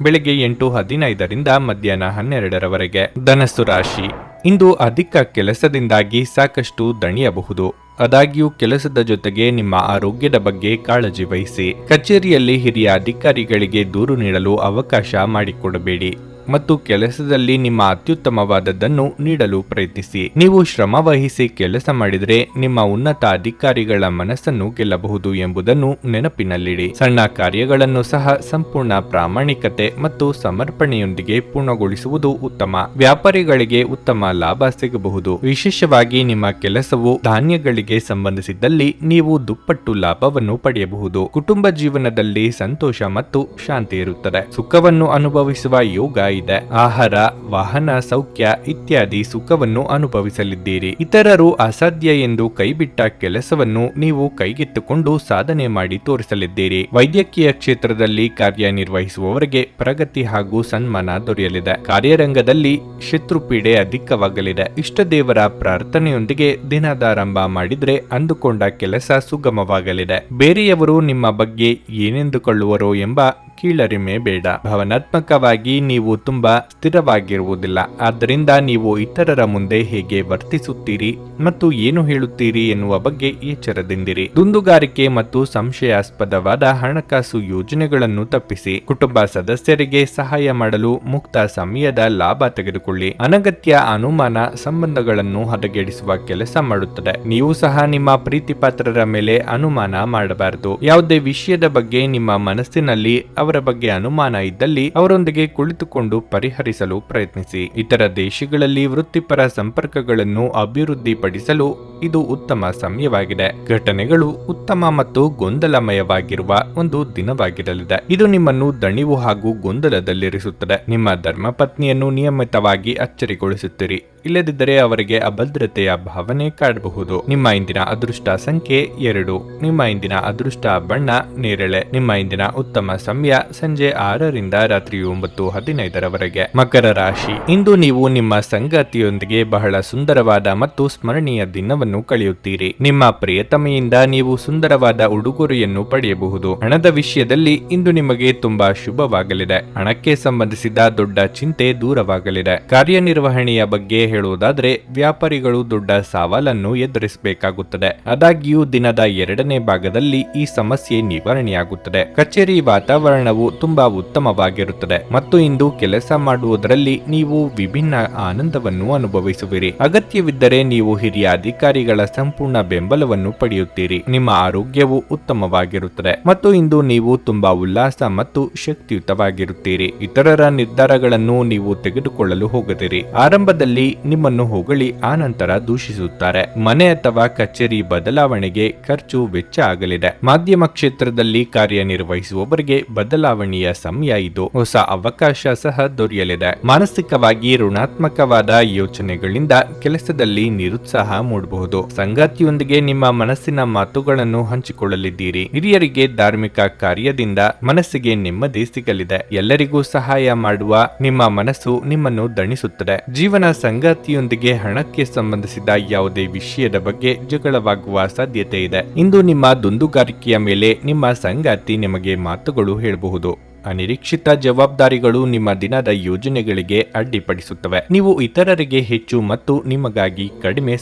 ಬೆಳಗ್ಗೆ 8:15 ಮಧ್ಯಾಹ್ನ 12ರವರೆಗೆ. ಧನಸ್ಸು ರಾಶಿ. ಇಂದು ಅಧಿಕ ಕೆಲಸದಿಂದಾಗಿ ಸಾಕಷ್ಟು ದಣಿಯಬಹುದು. ಆದಾಗ್ಯೂ ಕೆಲಸದ ಜೊತೆಗೆ ನಿಮ್ಮ ಆರೋಗ್ಯದ ಬಗ್ಗೆ ಕಾಳಜಿ ವಹಿಸಿ. ಕಚೇರಿಯಲ್ಲಿ ಹಿರಿಯ ಅಧಿಕಾರಿಗಳಿಗೆ ದೂರು ನೀಡಲು ಅವಕಾಶ ಮಾಡಿಕೊಡಬೇಡಿ ಮತ್ತು ಕೆಲಸದಲ್ಲಿ ನಿಮ್ಮ ಅತ್ಯುತ್ತಮವಾದದ್ದನ್ನು ನೀಡಲು ಪ್ರಯತ್ನಿಸಿ. ನೀವು ಶ್ರಮ ವಹಿಸಿ ಕೆಲಸ ಮಾಡಿದರೆ ನಿಮ್ಮ ಉನ್ನತ ಅಧಿಕಾರಿಗಳ ಮನಸ್ಸನ್ನು ಗೆಲ್ಲಬಹುದು ಎಂಬುದನ್ನು ನೆನಪಿನಲ್ಲಿಡಿ. ಸಣ್ಣ ಕಾರ್ಯಗಳನ್ನು ಸಹ ಸಂಪೂರ್ಣ ಪ್ರಾಮಾಣಿಕತೆ ಮತ್ತು ಸಮರ್ಪಣೆಯೊಂದಿಗೆ ಪೂರ್ಣಗೊಳಿಸುವುದು ಉತ್ತಮ. ವ್ಯಾಪಾರಿಗಳಿಗೆ ಉತ್ತಮ ಲಾಭ ಸಿಗಬಹುದು. ವಿಶೇಷವಾಗಿ ನಿಮ್ಮ ಕೆಲಸವು ಧಾನ್ಯಗಳಿಗೆ ಸಂಬಂಧಿಸಿದ್ದಲ್ಲಿ ನೀವು ದುಪ್ಪಟ್ಟು ಲಾಭವನ್ನು ಪಡೆಯಬಹುದು. ಕುಟುಂಬ ಜೀವನದಲ್ಲಿ ಸಂತೋಷ ಮತ್ತು ಶಾಂತಿ ಇರುತ್ತದೆ. ಸುಖವನ್ನು ಅನುಭವಿಸುವ ಯೋಗ ಇದೆ. ಆಹಾರ, ವಾಹನ ಸೌಖ್ಯ ಇತ್ಯಾದಿ ಸುಖವನ್ನು ಅನುಭವಿಸಲಿದ್ದೀರಿ. ಇತರರು ಅಸಾಧ್ಯ ಎಂದು ಕೈಬಿಟ್ಟ ಕೆಲಸವನ್ನು ನೀವು ಕೈಗೆತ್ತಿಕೊಂಡು ಸಾಧನೆ ಮಾಡಿ ತೋರಿಸಲಿದ್ದೀರಿ. ವೈದ್ಯಕೀಯ ಕ್ಷೇತ್ರದಲ್ಲಿ ಕಾರ್ಯನಿರ್ವಹಿಸುವವರಿಗೆ ಪ್ರಗತಿ ಹಾಗೂ ಸನ್ಮಾನ ದೊರೆಯಲಿದೆ. ಕಾರ್ಯರಂಗದಲ್ಲಿ ಶತ್ರುಪೀಡೆ ಅಧಿಕವಾಗಲಿದೆ. ಇಷ್ಟ ದೇವರ ಪ್ರಾರ್ಥನೆಯೊಂದಿಗೆ ದಿನದಾರಂಭ ಮಾಡಿದ್ರೆ ಅಂದುಕೊಂಡ ಕೆಲಸ ಸುಗಮವಾಗಲಿದೆ. ಬೇರೆಯವರು ನಿಮ್ಮ ಬಗ್ಗೆ ಏನೆಂದುಕೊಳ್ಳುವರೋ ಎಂಬ ಕೀಳರಿಮೆ ಬೇಡ. ಭಾವನಾತ್ಮಕವಾಗಿ ನೀವು ತುಂಬಾ ಸ್ಥಿರವಾಗಿರುವುದಿಲ್ಲ. ಆದ್ದರಿಂದ ನೀವು ಇತರರ ಮುಂದೆ ಹೇಗೆ ವರ್ತಿಸುತ್ತೀರಿ ಮತ್ತು ಏನು ಹೇಳುತ್ತೀರಿ ಎನ್ನುವ ಬಗ್ಗೆ ಎಚ್ಚರದಿಂದಿರಿ. ದುಂದುಗಾರಿಕೆ ಮತ್ತು ಸಂಶಯಾಸ್ಪದವಾದ ಹಣಕಾಸು ಯೋಜನೆಗಳನ್ನು ತಪ್ಪಿಸಿ. ಕುಟುಂಬ ಸದಸ್ಯರಿಗೆ ಸಹಾಯ ಮಾಡಲು ಮುಕ್ತ ಸಮಯದ ಲಾಭ ತೆಗೆದುಕೊಳ್ಳಿ. ಅನಗತ್ಯ ಅನುಮಾನ ಸಂಬಂಧಗಳನ್ನು ಹದಗೆಡಿಸುವ ಕೆಲಸ ಮಾಡುತ್ತದೆ. ನೀವು ಸಹ ನಿಮ್ಮ ಪ್ರೀತಿ ಪಾತ್ರರ ಮೇಲೆ ಅನುಮಾನ ಮಾಡಬಾರದು. ಯಾವುದೇ ವಿಷಯದ ಬಗ್ಗೆ ನಿಮ್ಮ ಮನಸ್ಸಿನಲ್ಲಿ ಅವರ ಬಗ್ಗೆ ಅನುಮಾನ ಇದ್ದಲ್ಲಿ ಅವರೊಂದಿಗೆ ಕುಳಿತುಕೊಂಡು ಪರಿಹರಿಸಲು ಪ್ರಯತ್ನಿಸಿ. ಇತರ ದೇಶಗಳಲ್ಲಿ ವೃತ್ತಿಪರ ಸಂಪರ್ಕಗಳನ್ನು ಅಭಿವೃದ್ಧಿಪಡಿಸಲು ಇದು ಉತ್ತಮ ಸಮಯವಾಗಿದೆ. ಘಟನೆಗಳು ಉತ್ತಮ ಮತ್ತು ಗೊಂದಲಮಯವಾಗಿರುವ ಒಂದು ದಿನವಾಗಿರಲಿದೆ. ಇದು ನಿಮ್ಮನ್ನು ದಣಿವು ಹಾಗೂ ಗೊಂದಲದಲ್ಲಿರಿಸುತ್ತದೆ. ನಿಮ್ಮ ಧರ್ಮಪತ್ನಿಯನ್ನು ನಿಯಮಿತವಾಗಿ ಅಚ್ಚರಿಗೊಳಿಸುತ್ತೀರಿ. ಇಲ್ಲದಿದ್ದರೆ ಅವರಿಗೆ ಅಭದ್ರತೆಯ ಭಾವನೆ ಕಾಡಬಹುದು. ನಿಮ್ಮ ಇಂದಿನ ಅದೃಷ್ಟ ಸಂಖ್ಯೆ 2. ನಿಮ್ಮ ಇಂದಿನ ಅದೃಷ್ಟ ಬಣ್ಣ ನೇರಳೆ. ನಿಮ್ಮ ಇಂದಿನ ಉತ್ತಮ ಸಮಯ ಸಂಜೆ 6ರಿಂದ ರಾತ್ರಿ 9:15ರವರೆಗೆ. ಮಕರ ರಾಶಿ. ಇಂದು ನೀವು ನಿಮ್ಮ ಸಂಗಾತಿಯೊಂದಿಗೆ ಬಹಳ ಸುಂದರವಾದ ಮತ್ತು ಸ್ಮರಣೀಯ ದಿನವನ್ನು ಕಳೆಯುತ್ತೀರಿ. ನಿಮ್ಮ ಪ್ರಿಯತಮೆಯಿಂದ ನೀವು ಸುಂದರವಾದ ಉಡುಗೊರೆಯನ್ನು ಪಡೆಯಬಹುದು. ಹಣದ ವಿಷಯದಲ್ಲಿ ಇಂದು ನಿಮಗೆ ತುಂಬಾ ಶುಭವಾಗಲಿದೆ. ಹಣಕ್ಕೆ ಸಂಬಂಧಿಸಿದ ದೊಡ್ಡ ಚಿಂತೆ ದೂರವಾಗಲಿದೆ. ಕಾರ್ಯನಿರ್ವಹಣೆಯ ಬಗ್ಗೆ ಹೇಳುವುದಾದ್ರೆ ವ್ಯಾಪಾರಿಗಳು ದೊಡ್ಡ ಸವಾಲನ್ನು ಎದುರಿಸಬೇಕಾಗುತ್ತದೆ. ಆದಾಗ್ಯೂ ದಿನದ 2ನೇ ಭಾಗದಲ್ಲಿ ಈ ಸಮಸ್ಯೆ ನಿವಾರಣೆಯಾಗುತ್ತದೆ. ಕಚೇರಿ ವಾತಾವರಣವು ತುಂಬಾ ಉತ್ತಮವಾಗಿರುತ್ತದೆ ಮತ್ತು ಇಂದು ಕೆಲಸ ಮಾಡುವುದರಲ್ಲಿ ನೀವು ವಿಭಿನ್ನ ಆನಂದವನ್ನು ಅನುಭವಿಸುವಿರಿ. ಅಗತ್ಯವಿದ್ದರೆ ನೀವು ಹಿರಿಯ ಅಧಿಕಾರಿಗಳ ಸಂಪೂರ್ಣ ಬೆಂಬಲವನ್ನು ಪಡೆಯುತ್ತೀರಿ. ನಿಮ್ಮ ಆರೋಗ್ಯವು ಉತ್ತಮವಾಗಿರುತ್ತದೆ ಮತ್ತು ಇಂದು ನೀವು ತುಂಬಾ ಉಲ್ಲಾಸ ಮತ್ತು ಶಕ್ತಿಯುತವಾಗಿರುತ್ತೀರಿ. ಇತರರ ನಿರ್ಧಾರಗಳನ್ನು ನೀವು ತೆಗೆದುಕೊಳ್ಳಲು ಹೋಗದಿರಿ. ಆರಂಭದಲ್ಲಿ ನಿಮ್ಮನ್ನು ಹೊಗಳಿ ಆನಂತರ ದೂಷಿಸುತ್ತಾರೆ. ಮನೆ ಅಥವಾ ಕಚೇರಿ ಬದಲಾವಣೆಗೆ ಖರ್ಚು ವೆಚ್ಚ ಆಗಲಿದೆ. ಮಾಧ್ಯಮ ಕ್ಷೇತ್ರದಲ್ಲಿ ಕಾರ್ಯನಿರ್ವಹಿಸುವವರಿಗೆ ಬದಲಾವಣೆಯ ಸಮಯ ಇದು. ಹೊಸ ಅವಕಾಶ ಸಹ ದೊರೆಯಲಿದೆ. ಮಾನಸಿಕವಾಗಿ ಋಣಾತ್ಮಕವಾದ ಯೋಚನೆಗಳಿಂದ ಕೆಲಸದಲ್ಲಿ ನಿರುತ್ಸಾಹ ಮೂಡಬಹುದು. ಸಂಗಾತಿಯೊಂದಿಗೆ ನಿಮ್ಮ ಮನಸ್ಸಿನ ಮಾತುಗಳನ್ನು ಹಂಚಿಕೊಳ್ಳಲಿದ್ದೀರಿ. ಹಿರಿಯರಿಗೆ ಧಾರ್ಮಿಕ ಕಾರ್ಯದಿಂದ ಮನಸ್ಸಿಗೆ ನೆಮ್ಮದಿ ಸಿಗಲಿದೆ. ಎಲ್ಲರಿಗೂ ಸಹಾಯ ಮಾಡುವ ನಿಮ್ಮ ಮನಸ್ಸು ನಿಮ್ಮನ್ನು ದಣಿಸುತ್ತದೆ. ಜೀವನ ಸಂಗಾತಿಯೊಂದಿಗೆ ಹಣಕ್ಕೆ ಸಂಬಂಧಿಸಿದ ಯಾವುದೇ ವಿಷಯದ ಬಗ್ಗೆ ಜಗಳವಾಗುವ ಸಾಧ್ಯತೆ ಇದೆ. ಇಂದು ನಿಮ್ಮ ದುಂದುಗಾರಿಕೆಯ ಮೇಲೆ ನಿಮ್ಮ ಸಂಗಾತಿ ನಿಮಗೆ ಮಾತುಗಳು ಹೇಳಬಹುದು. ಅನಿರೀಕ್ಷಿತ ಜವಾಬ್ದಾರಿಗಳು ನಿಮ್ಮ ದಿನದ ಯೋಜನೆಗಳಿಗೆ ಅಡ್ಡಿಪಡಿಸುತ್ತವೆ. ನೀವು ಇತರರಿಗೆ ಹೆಚ್ಚು ಮತ್ತು ನಿಮಗಾಗಿ ಕಡಿಮೆ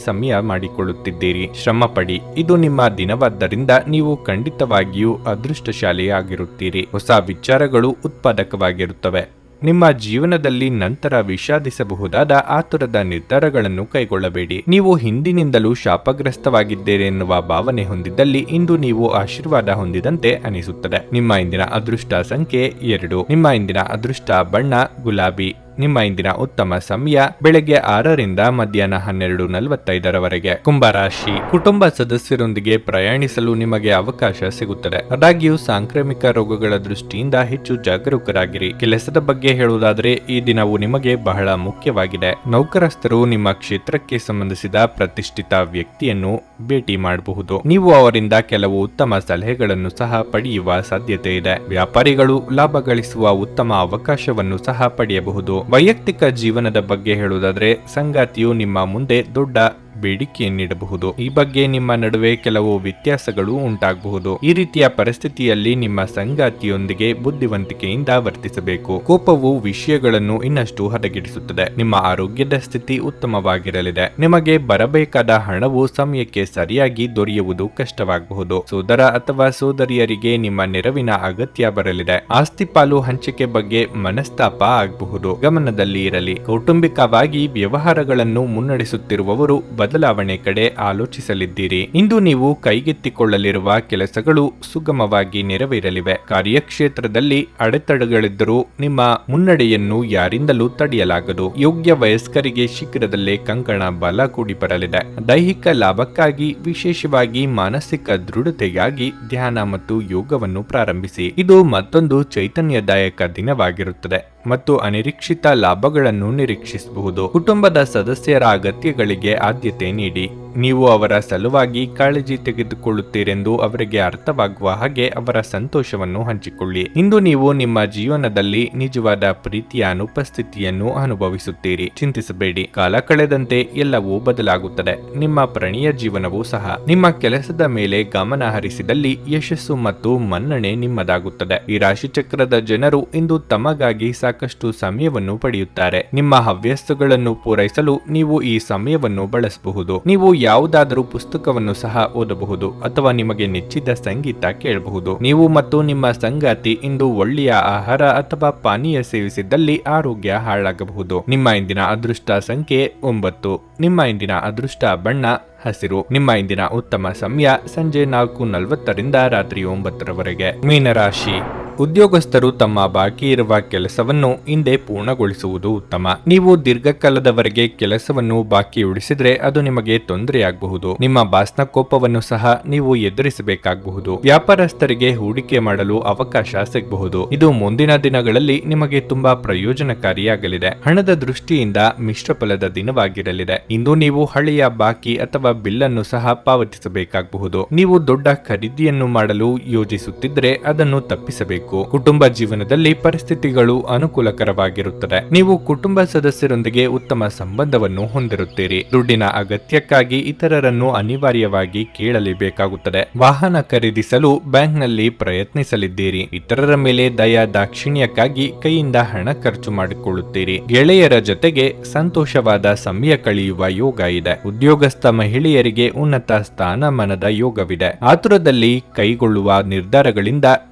ಸಮಯ ಮಾಡಿಕೊಳ್ಳುತ್ತಿದ್ದೀರಿ. ಶ್ರಮ ಪಡಿ, ಇದು ನಿಮ್ಮ ದಿನವಾದ್ದರಿಂದ ನೀವು ಖಂಡಿತವಾಗಿಯೂ ಅದೃಷ್ಟಶಾಲಿಯಾಗಿರುತ್ತೀರಿ. ಹೊಸ ವಿಚಾರಗಳು ಉತ್ಪಾದಕವಾಗಿರುತ್ತವೆ. ನಿಮ್ಮ ಜೀವನದಲ್ಲಿ ನಂತರ ವಿಷಾದಿಸಬಹುದಾದ ಆತುರದ ನಿರ್ಧಾರಗಳನ್ನು ಕೈಗೊಳ್ಳಬೇಡಿ. ನೀವು ಹಿಂದಿನಿಂದಲೂ ಶಾಪಗ್ರಸ್ತವಾಗಿದ್ದೀರಿ ಎನ್ನುವ ಭಾವನೆ ಹೊಂದಿದ್ದಲ್ಲಿ ಇಂದು ನೀವು ಆಶೀರ್ವಾದ ಹೊಂದಿದಂತೆ ಅನಿಸುತ್ತದೆ. ನಿಮ್ಮ ಇಂದಿನ ಅದೃಷ್ಟ ಸಂಖ್ಯೆ 2. ನಿಮ್ಮ ಇಂದಿನ ಅದೃಷ್ಟ ಬಣ್ಣ ಗುಲಾಬಿ. ನಿಮ್ಮ ಇಂದಿನ ಉತ್ತಮ ಸಮಯ ಬೆಳಗ್ಗೆ 6ರಿಂದ ಮಧ್ಯಾಹ್ನ 12:45 ಕುಂಭರಾಶಿ. ಕುಟುಂಬ ಸದಸ್ಯರೊಂದಿಗೆ ಪ್ರಯಾಣಿಸಲು ನಿಮಗೆ ಅವಕಾಶ ಸಿಗುತ್ತದೆ. ಆದಾಗ್ಯೂ ಸಾಂಕ್ರಾಮಿಕ ರೋಗಗಳ ದೃಷ್ಟಿಯಿಂದ ಹೆಚ್ಚು ಜಾಗರೂಕರಾಗಿರಿ. ಕೆಲಸದ ಬಗ್ಗೆ ಹೇಳುವುದಾದರೆ ಈ ದಿನವು ನಿಮಗೆ ಬಹಳ ಮುಖ್ಯವಾಗಿದೆ. ನೌಕರಸ್ಥರು ನಿಮ್ಮ ಕ್ಷೇತ್ರಕ್ಕೆ ಸಂಬಂಧಿಸಿದ ಪ್ರತಿಷ್ಠಿತ ವ್ಯಕ್ತಿಯನ್ನು ಭೇಟಿ ಮಾಡಬಹುದು. ನೀವು ಅವರಿಂದ ಕೆಲವು ಉತ್ತಮ ಸಲಹೆಗಳನ್ನು ಸಹ ಪಡೆಯುವ ಸಾಧ್ಯತೆ ಇದೆ. ವ್ಯಾಪಾರಿಗಳು ಲಾಭ ಗಳಿಸುವ ಉತ್ತಮ ಅವಕಾಶವನ್ನು ಸಹ ಪಡೆಯಬಹುದು. ವೈಯಕ್ತಿಕ ಜೀವನದ ಬಗ್ಗೆ ಹೇಳುವುದಾದ್ರೆ ಸಂಗಾತಿಯು ನಿಮ್ಮ ಮುಂದೆ ದೊಡ್ಡ ಬೇಡಿಕೆಯನ್ನಿಡಬಹುದು. ಈ ಬಗ್ಗೆ ನಿಮ್ಮ ನಡುವೆ ಕೆಲವು ವ್ಯತ್ಯಾಸಗಳು ಉಂಟಾಗಬಹುದು. ಈ ರೀತಿಯ ಪರಿಸ್ಥಿತಿಯಲ್ಲಿ ನಿಮ್ಮ ಸಂಗಾತಿಯೊಂದಿಗೆ ಬುದ್ಧಿವಂತಿಕೆಯಿಂದ ವರ್ತಿಸಬೇಕು. ಕೋಪವು ವಿಷಯಗಳನ್ನು ಇನ್ನಷ್ಟು ಹದಗೆಡಿಸುತ್ತದೆ. ನಿಮ್ಮ ಆರೋಗ್ಯದ ಸ್ಥಿತಿ ಉತ್ತಮವಾಗಿರಲಿದೆ. ನಿಮಗೆ ಬರಬೇಕಾದ ಹಣವು ಸಮಯಕ್ಕೆ ಸರಿಯಾಗಿ ದೊರೆಯುವುದು ಕಷ್ಟವಾಗಬಹುದು. ಸೋದರ ಅಥವಾ ಸೋದರಿಯರಿಗೆ ನಿಮ್ಮ ನೆರವಿನ ಅಗತ್ಯ ಬರಲಿದೆ. ಆಸ್ತಿ ಪಾಲು ಹಂಚಿಕೆ ಬಗ್ಗೆ ಮನಸ್ತಾಪ ಆಗಬಹುದು. ಗಮನದಲ್ಲಿ ಇರಲಿ. ಕೌಟುಂಬಿಕವಾಗಿ ವ್ಯವಹಾರಗಳನ್ನು ಮುನ್ನಡೆಸುತ್ತಿರುವವರು ಬದಲಾವಣೆ ಕಡೆ ಆಲೋಚಿಸಲಿದ್ದೀರಿ. ಇಂದು ನೀವು ಕೈಗೆತ್ತಿಕೊಳ್ಳಲಿರುವ ಕೆಲಸಗಳು ಸುಗಮವಾಗಿ ನೆರವೇರಲಿವೆ. ಕಾರ್ಯಕ್ಷೇತ್ರದಲ್ಲಿ ಅಡೆತಡೆಗಳಿದ್ದರೂ ನಿಮ್ಮ ಮುನ್ನಡೆಯನ್ನು ಯಾರಿಂದಲೂ ತಡೆಯಲಾಗದು. ಯೋಗ್ಯ ವಯಸ್ಕರಿಗೆ ಶೀಘ್ರದಲ್ಲೇ ಕಂಕಣ ಬಲ ಕೂಡಿ ಬರಲಿದೆ. ದೈಹಿಕ ಲಾಭಕ್ಕಾಗಿ, ವಿಶೇಷವಾಗಿ ಮಾನಸಿಕ ದೃಢತೆಗಾಗಿ ಧ್ಯಾನ ಮತ್ತು ಯೋಗವನ್ನು ಪ್ರಾರಂಭಿಸಿ. ಇದು ಮತ್ತೊಂದು ಚೈತನ್ಯದಾಯಕ ದಿನವಾಗಿರುತ್ತದೆ ಮತ್ತು ಅನಿರೀಕ್ಷಿತ ಲಾಭಗಳನ್ನು ನಿರೀಕ್ಷಿಸಬಹುದು. ಕುಟುಂಬದ ಸದಸ್ಯರ ಅಗತ್ಯಗಳಿಗೆ ಆದ್ಯತೆ ನೀಡಿ. ನೀವು ಅವರ ಸಲುವಾಗಿ ಕಾಳಜಿ ತೆಗೆದುಕೊಳ್ಳುತ್ತೀರೆಂದು ಅವರಿಗೆ ಅರ್ಥವಾಗುವ ಹಾಗೆ ಅವರ ಸಂತೋಷವನ್ನು ಹಂಚಿಕೊಳ್ಳಿ. ಇಂದು ನೀವು ನಿಮ್ಮ ಜೀವನದಲ್ಲಿ ನಿಜವಾದ ಪ್ರೀತಿಯ ಅನುಪಸ್ಥಿತಿಯನ್ನು ಅನುಭವಿಸುತ್ತೀರಿ. ಚಿಂತಿಸಬೇಡಿ, ಕಾಲ ಕಳೆದಂತೆ ಎಲ್ಲವೂ ಬದಲಾಗುತ್ತದೆ. ನಿಮ್ಮ ಪ್ರಣಯ ಜೀವನವೂ ಸಹ. ನಿಮ್ಮ ಕೆಲಸದ ಮೇಲೆ ಗಮನ ಹರಿಸಿದಲ್ಲಿ ಯಶಸ್ಸು ಮತ್ತು ಮನ್ನಣೆ ನಿಮ್ಮದಾಗುತ್ತದೆ. ಈ ರಾಶಿಚಕ್ರದ ಜನರು ಇಂದು ತಮಗಾಗಿ ಸಾಕಷ್ಟು ಸಮಯವನ್ನು ಪಡೆಯುತ್ತಾರೆ. ನಿಮ್ಮ ಹವ್ಯಾಸಗಳನ್ನು ಪೂರೈಸಲು ನೀವು ಈ ಸಮಯವನ್ನು ಬಳಸಬಹುದು. ನೀವು ಯಾವುದಾದರೂ ಪುಸ್ತಕವನ್ನು ಸಹ ಓದಬಹುದು ಅಥವಾ ನಿಮಗೆ ನೆಚ್ಚಿದ ಸಂಗೀತ ಕೇಳಬಹುದು. ನೀವು ಮತ್ತು ನಿಮ್ಮ ಸಂಗಾತಿ ಇಂದು ಒಳ್ಳೆಯ ಆಹಾರ ಅಥವಾ ಪಾನೀಯ ಸೇವಿಸಿದ್ದಲ್ಲಿ ಆರೋಗ್ಯ ಹಾಳಾಗಬಹುದು. ನಿಮ್ಮ ಇಂದಿನ ಅದೃಷ್ಟ ಸಂಖ್ಯೆ 9. ನಿಮ್ಮ ಇಂದಿನ ಅದೃಷ್ಟ ಬಣ್ಣ ಹಸಿರು. ನಿಮ್ಮ ಇಂದಿನ ಉತ್ತಮ ಸಮಯ ಸಂಜೆ 4:40ರಿಂದ ರಾತ್ರಿ 9:00 ಮೀನರಾಶಿ. ಉದ್ಯೋಗಸ್ಥರು ತಮ್ಮ ಬಾಕಿ ಇರುವ ಕೆಲಸವನ್ನು ಹಿಂದೆ ಪೂರ್ಣಗೊಳಿಸುವುದು ಉತ್ತಮ. ನೀವು ದೀರ್ಘಕಾಲದವರೆಗೆ ಕೆಲಸವನ್ನು ಬಾಕಿ ಉಳಿಸಿದ್ರೆ ಅದು ನಿಮಗೆ ತೊಂದರೆಯಾಗಬಹುದು. ನಿಮ್ಮ ಬಾಸ್ನ ಕೋಪವನ್ನು ಸಹ ನೀವು ಎದುರಿಸಬೇಕಾಗಬಹುದು. ವ್ಯಾಪಾರಸ್ಥರಿಗೆ ಹೂಡಿಕೆ ಮಾಡಲು ಅವಕಾಶ ಸಿಗಬಹುದು. ಇದು ಮುಂದಿನ ದಿನಗಳಲ್ಲಿ ನಿಮಗೆ ತುಂಬಾ ಪ್ರಯೋಜನಕಾರಿಯಾಗಲಿದೆ. ಹಣದ ದೃಷ್ಟಿಯಿಂದ ಮಿಶ್ರ ಫಲದ ದಿನವಾಗಿರಲಿದೆ. ಇಂದು ನೀವು ಹಳೆಯ ಬಾಕಿ ಅಥವಾ ಬಿಲ್ಲನ್ನು ಸಹ ಪಾವತಿಸಬೇಕಾಗಬಹುದು. ನೀವು ದೊಡ್ಡ ಖರೀದಿಯನ್ನು ಮಾಡಲು ಯೋಜಿಸುತ್ತಿದ್ರೆ ಅದನ್ನು ತಪ್ಪಿಸಬೇಕು. ಕುಟುಂಬ ಜೀವನದಲ್ಲಿ ಪರಿಸ್ಥಿತಿಗಳು ಅನುಕೂಲಕರವಾಗಿರುತ್ತದೆ. ನೀವು ಕುಟುಂಬ ಸದಸ್ಯರೊಂದಿಗೆ ಉತ್ತಮ ಸಂಬಂಧವನ್ನು ಹೊಂದಿರುತ್ತೀರಿ. ದುಡ್ಡಿನ ಅಗತ್ಯಕ್ಕಾಗಿ ಇತರರನ್ನು ಅನಿವಾರ್ಯವಾಗಿ ಕೇಳಲೇಬೇಕಾಗುತ್ತದೆ. ವಾಹನ ಖರೀದಿಸಲು ಬ್ಯಾಂಕ್ನಲ್ಲಿ ಪ್ರಯತ್ನಿಸಲಿದ್ದೀರಿ. ಇತರರ ಮೇಲೆ ದಯಾ ದಾಕ್ಷಿಣ್ಯಕ್ಕಾಗಿ ಕೈಯಿಂದ ಹಣ ಖರ್ಚು ಮಾಡಿಕೊಳ್ಳುತ್ತೀರಿ. ಗೆಳೆಯರ ಜೊತೆಗೆ ಸಂತೋಷವಾದ ಸಮಯ ಕಳೆಯುವ ಯೋಗ ಇದೆ. ಉದ್ಯೋಗಸ್ಥ ಮಹಿಳೆಯರಿಗೆ ಉನ್ನತ ಸ್ಥಾನಮಾನದ ಯೋಗವಿದೆ. ಆತುರದಲ್ಲಿ ಕೈಗೊಳ್ಳುವ ನಿರ್ಧಾರಗಳಿಂದ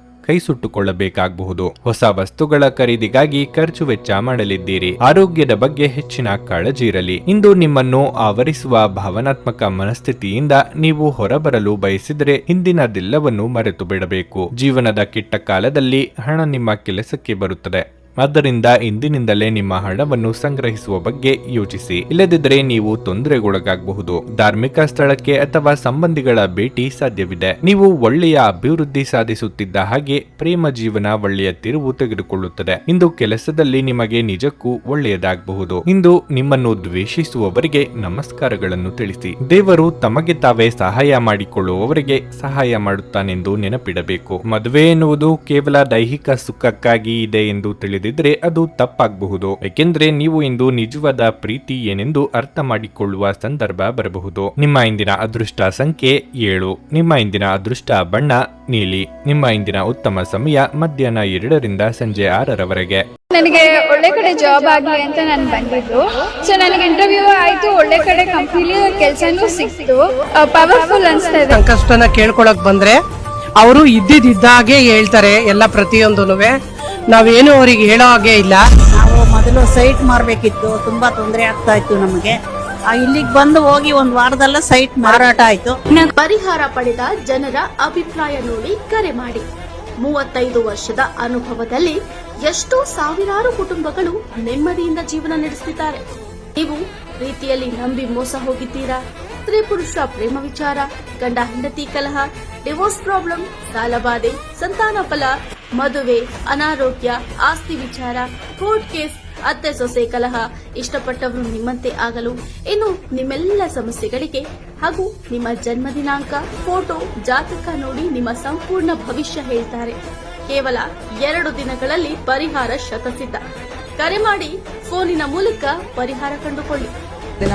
ಕೈ ಸುಟ್ಟುಕೊಳ್ಳಬೇಕಾಗಬಹುದು. ಹೊಸ ವಸ್ತುಗಳ ಖರೀದಿಗಾಗಿ ಖರ್ಚು ವೆಚ್ಚ ಮಾಡಲಿದ್ದೀರಿ. ಆರೋಗ್ಯದ ಬಗ್ಗೆ ಹೆಚ್ಚಿನ ಕಾಳಜಿ ಇರಲಿ. ಇಂದು ನಿಮ್ಮನ್ನು ಆವರಿಸುವ ಭಾವನಾತ್ಮಕ ಮನಸ್ಥಿತಿಯಿಂದ ನೀವು ಹೊರಬರಲು ಬಯಸಿದರೆ ಹಿಂದಿನದೆಲ್ಲವನ್ನು ಮರೆತು ಬಿಡಬೇಕು. ಜೀವನದ ಕೆಟ್ಟ ಕಾಲದಲ್ಲಿ ಹಣ ನಿಮ್ಮ ಕೆಲಸಕ್ಕೆ ಬರುತ್ತದೆ. ಆದ್ದರಿಂದ ಇಂದಿನಿಂದಲೇ ನಿಮ್ಮ ಹಣವನ್ನು ಸಂಗ್ರಹಿಸುವ ಬಗ್ಗೆ ಯೋಚಿಸಿ. ಇಲ್ಲದಿದ್ದರೆ ನೀವು ತೊಂದರೆಗೊಳಗಾಗಬಹುದು. ಧಾರ್ಮಿಕ ಸ್ಥಳಕ್ಕೆ ಅಥವಾ ಸಂಬಂಧಿಗಳ ಭೇಟಿ ಸಾಧ್ಯವಿದೆ. ನೀವು ಒಳ್ಳೆಯ ಅಭಿವೃದ್ಧಿ ಸಾಧಿಸುತ್ತಿದ್ದ ಹಾಗೆ ಪ್ರೇಮ ಜೀವನ ಒಳ್ಳೆಯ ತಿರುವು ತೆಗೆದುಕೊಳ್ಳುತ್ತದೆ. ಇಂದು ಕೆಲಸದಲ್ಲಿ ನಿಮಗೆ ನಿಜಕ್ಕೂ ಒಳ್ಳೆಯದಾಗಬಹುದು. ಇಂದು ನಿಮ್ಮನ್ನು ದ್ವೇಷಿಸುವವರಿಗೆ ನಮಸ್ಕಾರಗಳನ್ನು ತಿಳಿಸಿ. ದೇವರು ತಮಗೆ ತಾವೇ ಸಹಾಯ ಮಾಡಿಕೊಳ್ಳುವವರಿಗೆ ಸಹಾಯ ಮಾಡುತ್ತಾನೆಂದು ನೆನಪಿಡಬೇಕು. ಮದುವೆ ಎನ್ನುವುದು ಕೇವಲ ದೈಹಿಕ ಸುಖಕ್ಕಾಗಿ ಇದೆ ಎಂದು ತಿಳಿದಿದ್ದರೆ ಎಂದಿದ್ರೆ ಅದು ತಪ್ಪಾಗಬಹುದು. ಏಕೆಂದ್ರೆ ನೀವು ಇಂದು ನಿಜವಾದ ಪ್ರೀತಿ ಏನೆಂದು ಅರ್ಥ ಮಾಡಿಕೊಳ್ಳುವ ಸಂದರ್ಭ ಬರಬಹುದು. ನಿಮ್ಮ ಇಂದಿನ ಅದೃಷ್ಟ ಸಂಖ್ಯೆ 7. ನಿಮ್ಮ ಇಂದಿನ ಅದೃಷ್ಟ ಬಣ್ಣ ನೀಲಿ. ನಿಮ್ಮ ಇಂದಿನ ಉತ್ತಮ ಸಮಯ ಮಧ್ಯಾಹ್ನ 2 ರಿಂದ ಸಂಜೆ 6ರವರೆಗೆ. ನನಗೆ ಒಳ್ಳೆ ಕಡೆ ಜಾಬ್ ಆಗಲಿ ಅಂತ ನಾನು ಬಂದಿದ್ದು. ಸೊ ನನಗೆ ಇಂಟರ್ವ್ಯೂ ಆಯ್ತು, ಒಳ್ಳೆ ಕಡೆ ಕಂಪ್ನಿಲಿ ಕೆಲಸನೂ ಸಿಕ್ತು. ಪವರ್ಫುಲ್ ಅನ್ಸ್ತಾ ಇದೆ. ಕಷ್ಟನ ಕೇಳ್ಕೊಳಕ್ ಬಂದ್ರೆ ಅವರು ಇದ್ದಿದ್ದಾಗೆ ಹೇಳ್ತಾರೆ ಎಲ್ಲ ಪ್ರತಿಯೊಂದೂನುವೆ. ನಾವೇನು ಅವ್ರಿಗೆ ಹೇಳೋ ಹಾಗೆ ಇಲ್ಲ. ನಾವು ಮೊದಲು ಸೈಟ್ ಮಾರಬೇಕಿತ್ತು, ತುಂಬಾ ತೊಂದರೆ ಆಗ್ತಾ ಇತ್ತು ನಮಗೆ. ಇಲ್ಲಿಗೆ ಬಂದು ಹೋಗಿ ಒಂದು ವಾರದಲ್ಲ ಸೈಟ್ ಮಾರಾಟ ಆಯ್ತು. ಪರಿಹಾರ ಪಡೆದ ಜನರ ಅಭಿಪ್ರಾಯ ನೋಡಿ ಕರೆ ಮಾಡಿ. 35 ವರ್ಷದ ಅನುಭವದಲ್ಲಿ ಎಷ್ಟೋ ಸಾವಿರಾರು ಕುಟುಂಬಗಳು ನೆಮ್ಮದಿಯಿಂದ ಜೀವನ ನಡೆಸುತ್ತಿದ್ದಾರೆ. ನೀವು ಪ್ರೀತಿಯಲ್ಲಿ ನಂಬಿ ಮೋಸ ಹೋಗಿದ್ದೀರಾ? ಸ್ತ್ರೀ ಪುರುಷ ಪ್ರೇಮ ವಿಚಾರ, ಗಂಡ ಹೆಂಡತಿ ಕಲಹ, ಡಿವೋರ್ಸ್ ಪ್ರಾಬ್ಲಮ್, ಸಾಲಬಾಧೆ, ಸಂತಾನ ಫಲ, ಮದುವೆ, ಅನಾರೋಗ್ಯ, ಆಸ್ತಿ ವಿಚಾರ, ಕೋರ್ಟ್ ಕೇಸ್, ಅತ್ತೆ ಸೊಸೆ ಕಲಹ, ಇಷ್ಟಪಟ್ಟವರು ನಿಮ್ಮಂತೆ ಆಗಲು, ಇನ್ನು ನಿಮ್ಮೆಲ್ಲ ಸಮಸ್ಯೆಗಳಿಗೆ ಹಾಗೂ ನಿಮ್ಮ ಜನ್ಮ ದಿನಾಂಕ, ಫೋಟೋ, ಜಾತಕ ನೋಡಿ ನಿಮ್ಮ ಸಂಪೂರ್ಣ ಭವಿಷ್ಯ ಹೇಳ್ತಾರೆ. ಕೇವಲ 2 ದಿನಗಳಲ್ಲಿ ಪರಿಹಾರ ಶತಸಿದ್ಧ. ಕರೆ ಮಾಡಿ ಫೋನಿನ ಮೂಲಕ ಪರಿಹಾರ ಕಂಡುಕೊಳ್ಳಿ.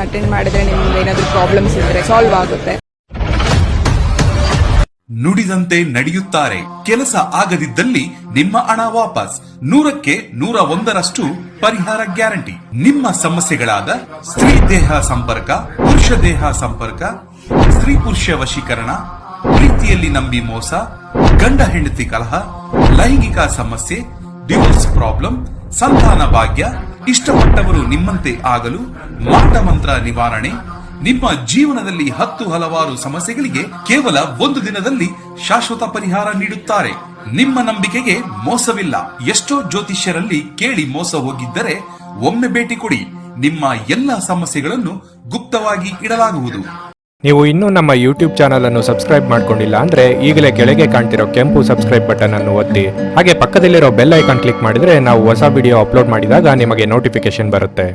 ಅಟೆಂಡ್ ಮಾಡಿದ್ರೆ ನಿಮ್ಗೆ ಏನಾದ್ರು ಪ್ರಾಬ್ಲಮ್ಸ್ ಇದ್ರೆ ಸಾಲ್ವ್ ಆಗುತ್ತೆ. ನುಡಿದಂತೆ ನಡೆಯುತ್ತಾರೆ. ಕೆಲಸ ಆಗದಿದ್ದಲ್ಲಿ ನಿಮ್ಮ ಹಣ ವಾಪಸ್. 100ಕ್ಕೆ 101ರಷ್ಟು ಪರಿಹಾರ ಗ್ಯಾರಂಟಿ. ನಿಮ್ಮ ಸಮಸ್ಯೆಗಳಾದ ಸ್ತ್ರೀ ದೇಹ ಸಂಪರ್ಕ, ಪುರುಷ ದೇಹ ಸಂಪರ್ಕ, ಸ್ತ್ರೀ ಪುರುಷ ವಶೀಕರಣ, ಪ್ರೀತಿಯಲ್ಲಿ ನಂಬಿ ಮೋಸ, ಗಂಡ ಹೆಂಡತಿ ಕಲಹ, ಲೈಂಗಿಕ ಸಮಸ್ಯೆ, ಡಿವೋರ್ಸ್ ಪ್ರಾಬ್ಲಮ್, ಸಂತಾನ ಭಾಗ್ಯ, ಇಷ್ಟಪಟ್ಟವರು ನಿಮ್ಮಂತೆ ಆಗಲು, ಮಾಟ ಮಂತ್ರ ನಿವಾರಣೆ, ನಿಮ್ಮ ಜೀವನದಲ್ಲಿ 10 ಹಲವಾರು ಸಮಸ್ಯೆಗಳಿಗೆ ಕೇವಲ 1 ದಿನದಲ್ಲಿ ಶಾಶ್ವತ ಪರಿಹಾರ ನೀಡುತ್ತಾರೆ. ನಿಮ್ಮ ನಂಬಿಕೆಗೆ ಮೋಸವಿಲ್ಲ. ಎಷ್ಟೋ ಜ್ಯೋತಿಷ್ಯರಲ್ಲಿ ಕೇಳಿ ಮೋಸ ಹೋಗಿದ್ದರೆ ಒಮ್ಮೆ ಭೇಟಿ ಕೊಡಿ. ನಿಮ್ಮ ಎಲ್ಲಾ ಸಮಸ್ಯೆಗಳನ್ನು ಗುಪ್ತವಾಗಿ ಇಡಲಾಗುವುದು. ನೀವು ಇನ್ನೂ ನಮ್ಮ ಯೂಟ್ಯೂಬ್ ಚಾನಲ್ ಅನ್ನು ಸಬ್ಸ್ಕ್ರೈಬ್ ಮಾಡ್ಕೊಂಡಿಲ್ಲ ಅಂದ್ರೆ ಈಗಲೇ ಕೆಳಗೆ ಕಾಣ್ತಿರೋ ಕೆಂಪು ಸಬ್ಸ್ಕ್ರೈಬ್ ಬಟನ್ ಅನ್ನು ಒತ್ತಿ. ಹಾಗೆ ಪಕ್ಕದಲ್ಲಿರೋ ಬೆಲ್ ಐಕಾನ್ ಕ್ಲಿಕ್ ಮಾಡಿದ್ರೆ ನಾವು ಹೊಸ ವಿಡಿಯೋ ಅಪ್ಲೋಡ್ ಮಾಡಿದಾಗ ನಿಮಗೆ ನೋಟಿಫಿಕೇಶನ್ ಬರುತ್ತೆ.